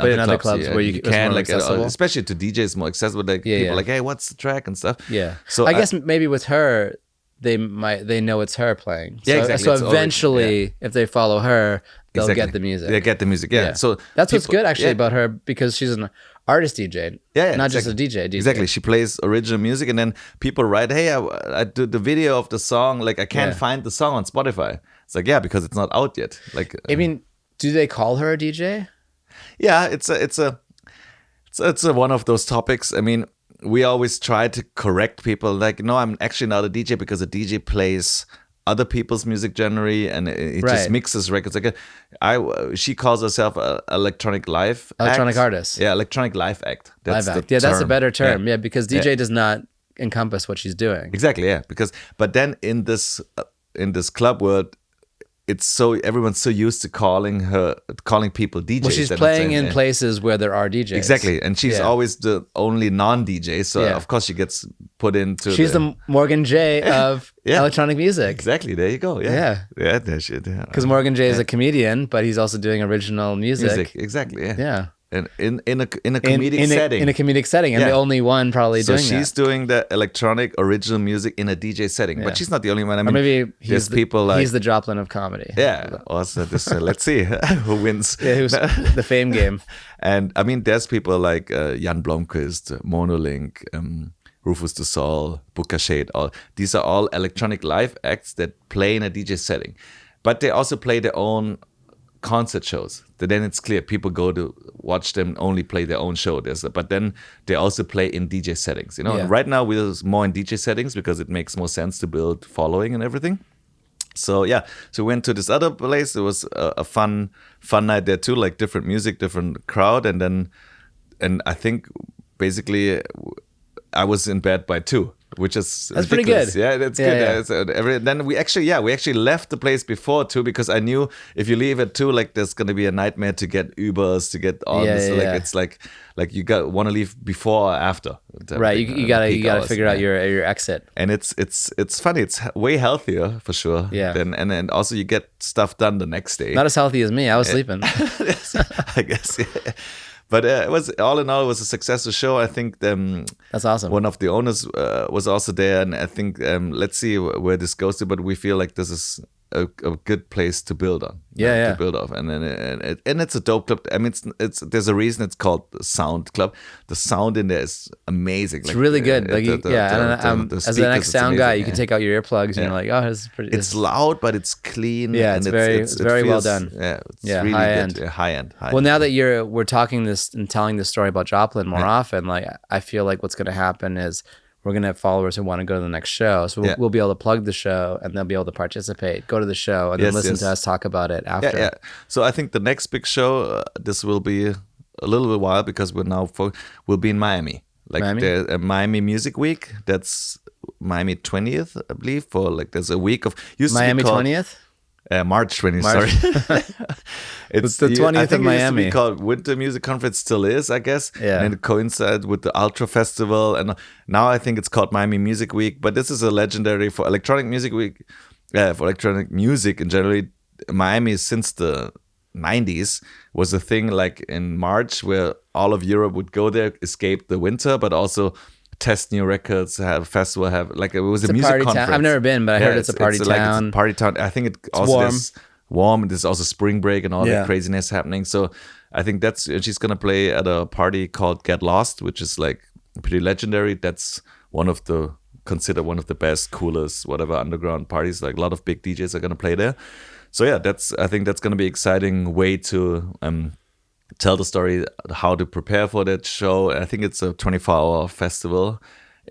other clubs where you can, like,
especially to DJs, more accessible. Like people are like, hey, what's the track and stuff.
Yeah. So I guess maybe with her, they know it's her playing. So,
exactly.
So eventually, if they follow her, they'll get the music.
They get the music. Yeah. So
that's what's good actually about her, because she's an artist DJ. Not just a DJ.
Exactly. She plays original music, and then people write, hey, I do the video of the song. Like, I can't find the song on Spotify. It's like, because it's not out yet. Like,
I mean, do they call her a DJ?
Yeah, it's a one of those topics. I mean, we always try to correct people. Like, no, I'm actually not a DJ, because a DJ plays other people's music generally, and it just mixes records. Like, she calls herself a electronic
artist.
Yeah, electronic live act. That's
live act. Yeah, that's a better term. Yeah, because DJ does not encompass what she's doing.
Exactly. Yeah, but then in this club world, everyone's so used to calling people DJs.
Well, she's playing in places where there are DJs.
Exactly, and she's always the only non-DJ, so of course she gets put into.
She's the Morgan J of electronic music.
Exactly, there you go. Yeah.
Because Morgan J is a comedian, but he's also doing original music.
Exactly.
Yeah.
And in a comedic setting.
In a comedic setting, and the only one probably doing that.
So she's doing the electronic original music in a DJ setting, but she's not the only one. I mean,
or maybe
he's the
Joplin of comedy.
Yeah. Also, let's see who wins.
Yeah, who's the fame game.
And I mean, there's people like Jan Blomqvist, Monolink, Rufus Du Sol, Booker Shade. These are all electronic live acts that play in a DJ setting, but they also play their own concert shows. Then it's clear people go to watch them only play their own show. But then they also play in DJ settings. You know, and right now we're more in DJ settings because it makes more sense to build following and everything. So we went to this other place. It was a fun night there too, like different music, different crowd, and I think basically I was in bed by 2. Which is
that's
ridiculous.
pretty good.
Yeah, that's good. Yeah. Then we actually left the place before 2 because I knew if you leave at 2, like there's gonna be a nightmare to get Ubers, to get on. It's like you want to leave before or after.
Right, you gotta figure out your exit.
And it's funny. It's way healthier for sure.
Yeah.
And also you get stuff done the next day.
Not as healthy as me. I was sleeping.
I guess. Yeah. But it was all in all, it was a successful show. I think
that's awesome.
One of the owners was also there, and I think let's see where this goes to. But we feel like this is a good place to build on. To build off, and it's a dope club. I mean, it's there's a reason it's called the Sound Club. The sound in there is amazing.
It's really good. As an ex-sound guy, you can take out your earplugs and you're like, oh, this is pretty.
It's loud, but it's clean.
Yeah, it's very well done.
Yeah, it's really
high
good.
end.
Yeah, high end.
Well, now that we're talking this and telling this story about Joplyn more often, like I feel like what's going to happen is we're going to have followers who want to go to the next show. So we'll be able to plug the show and they'll be able to participate, go to the show, and then listen to us talk about it after.
Yeah. So I think the next big show, this will be a little bit wild because we'll be in Miami. Like there's a Miami Music Week. That's Miami 20th, I believe. For like there's a week of
Miami 20th.
March 20th. Sorry,
it's the 20th
I think
of Miami.
It used to be called Winter Music Conference. Still is, I guess.
Yeah.
And it coincided with the Ultra Festival, and now I think it's called Miami Music Week. But this is a legendary for electronic music week. Yeah, for electronic music in general. Miami since the 90s was a thing like in March where all of Europe would go there, escape the winter, but also test new records, have a festival, it was a music conference.
Town. I've never been, but I heard it's a party town.
It's a party town. I think it also there's warm. There's also spring break and all that craziness happening. So I think she's gonna play at a party called Get Lost, which is like pretty legendary. That's considered one of the best, coolest, whatever underground parties. Like a lot of big DJs are gonna play there. So yeah, I think that's gonna be exciting way to tell the story, how to prepare for that show. I think it's a 24-hour festival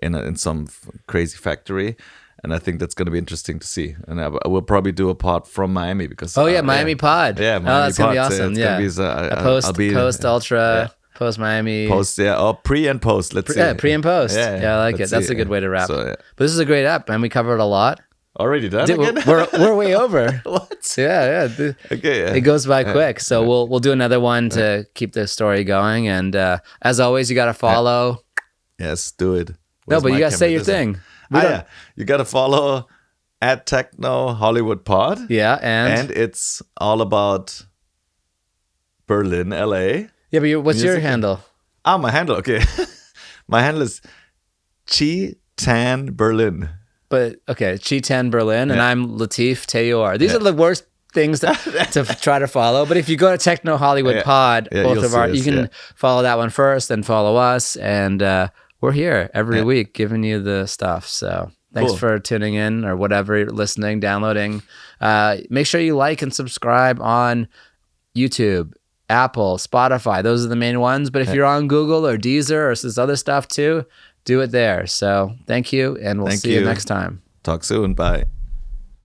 in some crazy factory, and I think that's going to be interesting to see. And I will probably do a pod from Miami because
Miami pod.
Yeah, Miami
that's gonna be
pod.
awesome. Post ultra. Post Miami.
Or pre and post. Let's see.
Yeah, pre and post. Yeah, I like it. That's a good way to wrap. So, But this is a great app, and we covered a lot.
Already done again?
We're way over.
What?
Yeah.
Okay. Yeah.
It goes by quick. So we'll do another one to keep the story going. And as always, you got to follow.
Yes, do it.
No, but you got to say your thing.
You got to follow at Techno Hollywood Pod.
Yeah,
and it's all about Berlin, LA.
Yeah, but what's your handle?
My handle. Okay, my handle is Chi-Thanh Berlin.
But okay, Chi-Thanh Berlin, and I'm Latif Tayor. These are the worst things to try to follow. But if you go to Techno Hollywood Pod, both of our, you can follow that one first, then follow us, and we're here every week giving you the stuff. So thanks for tuning in or whatever, listening, downloading. Make sure you like and subscribe on YouTube, Apple, Spotify. Those are the main ones. But if you're on Google or Deezer or this other stuff too, do it there. So thank you, and we'll see you next time.
Talk soon. Bye.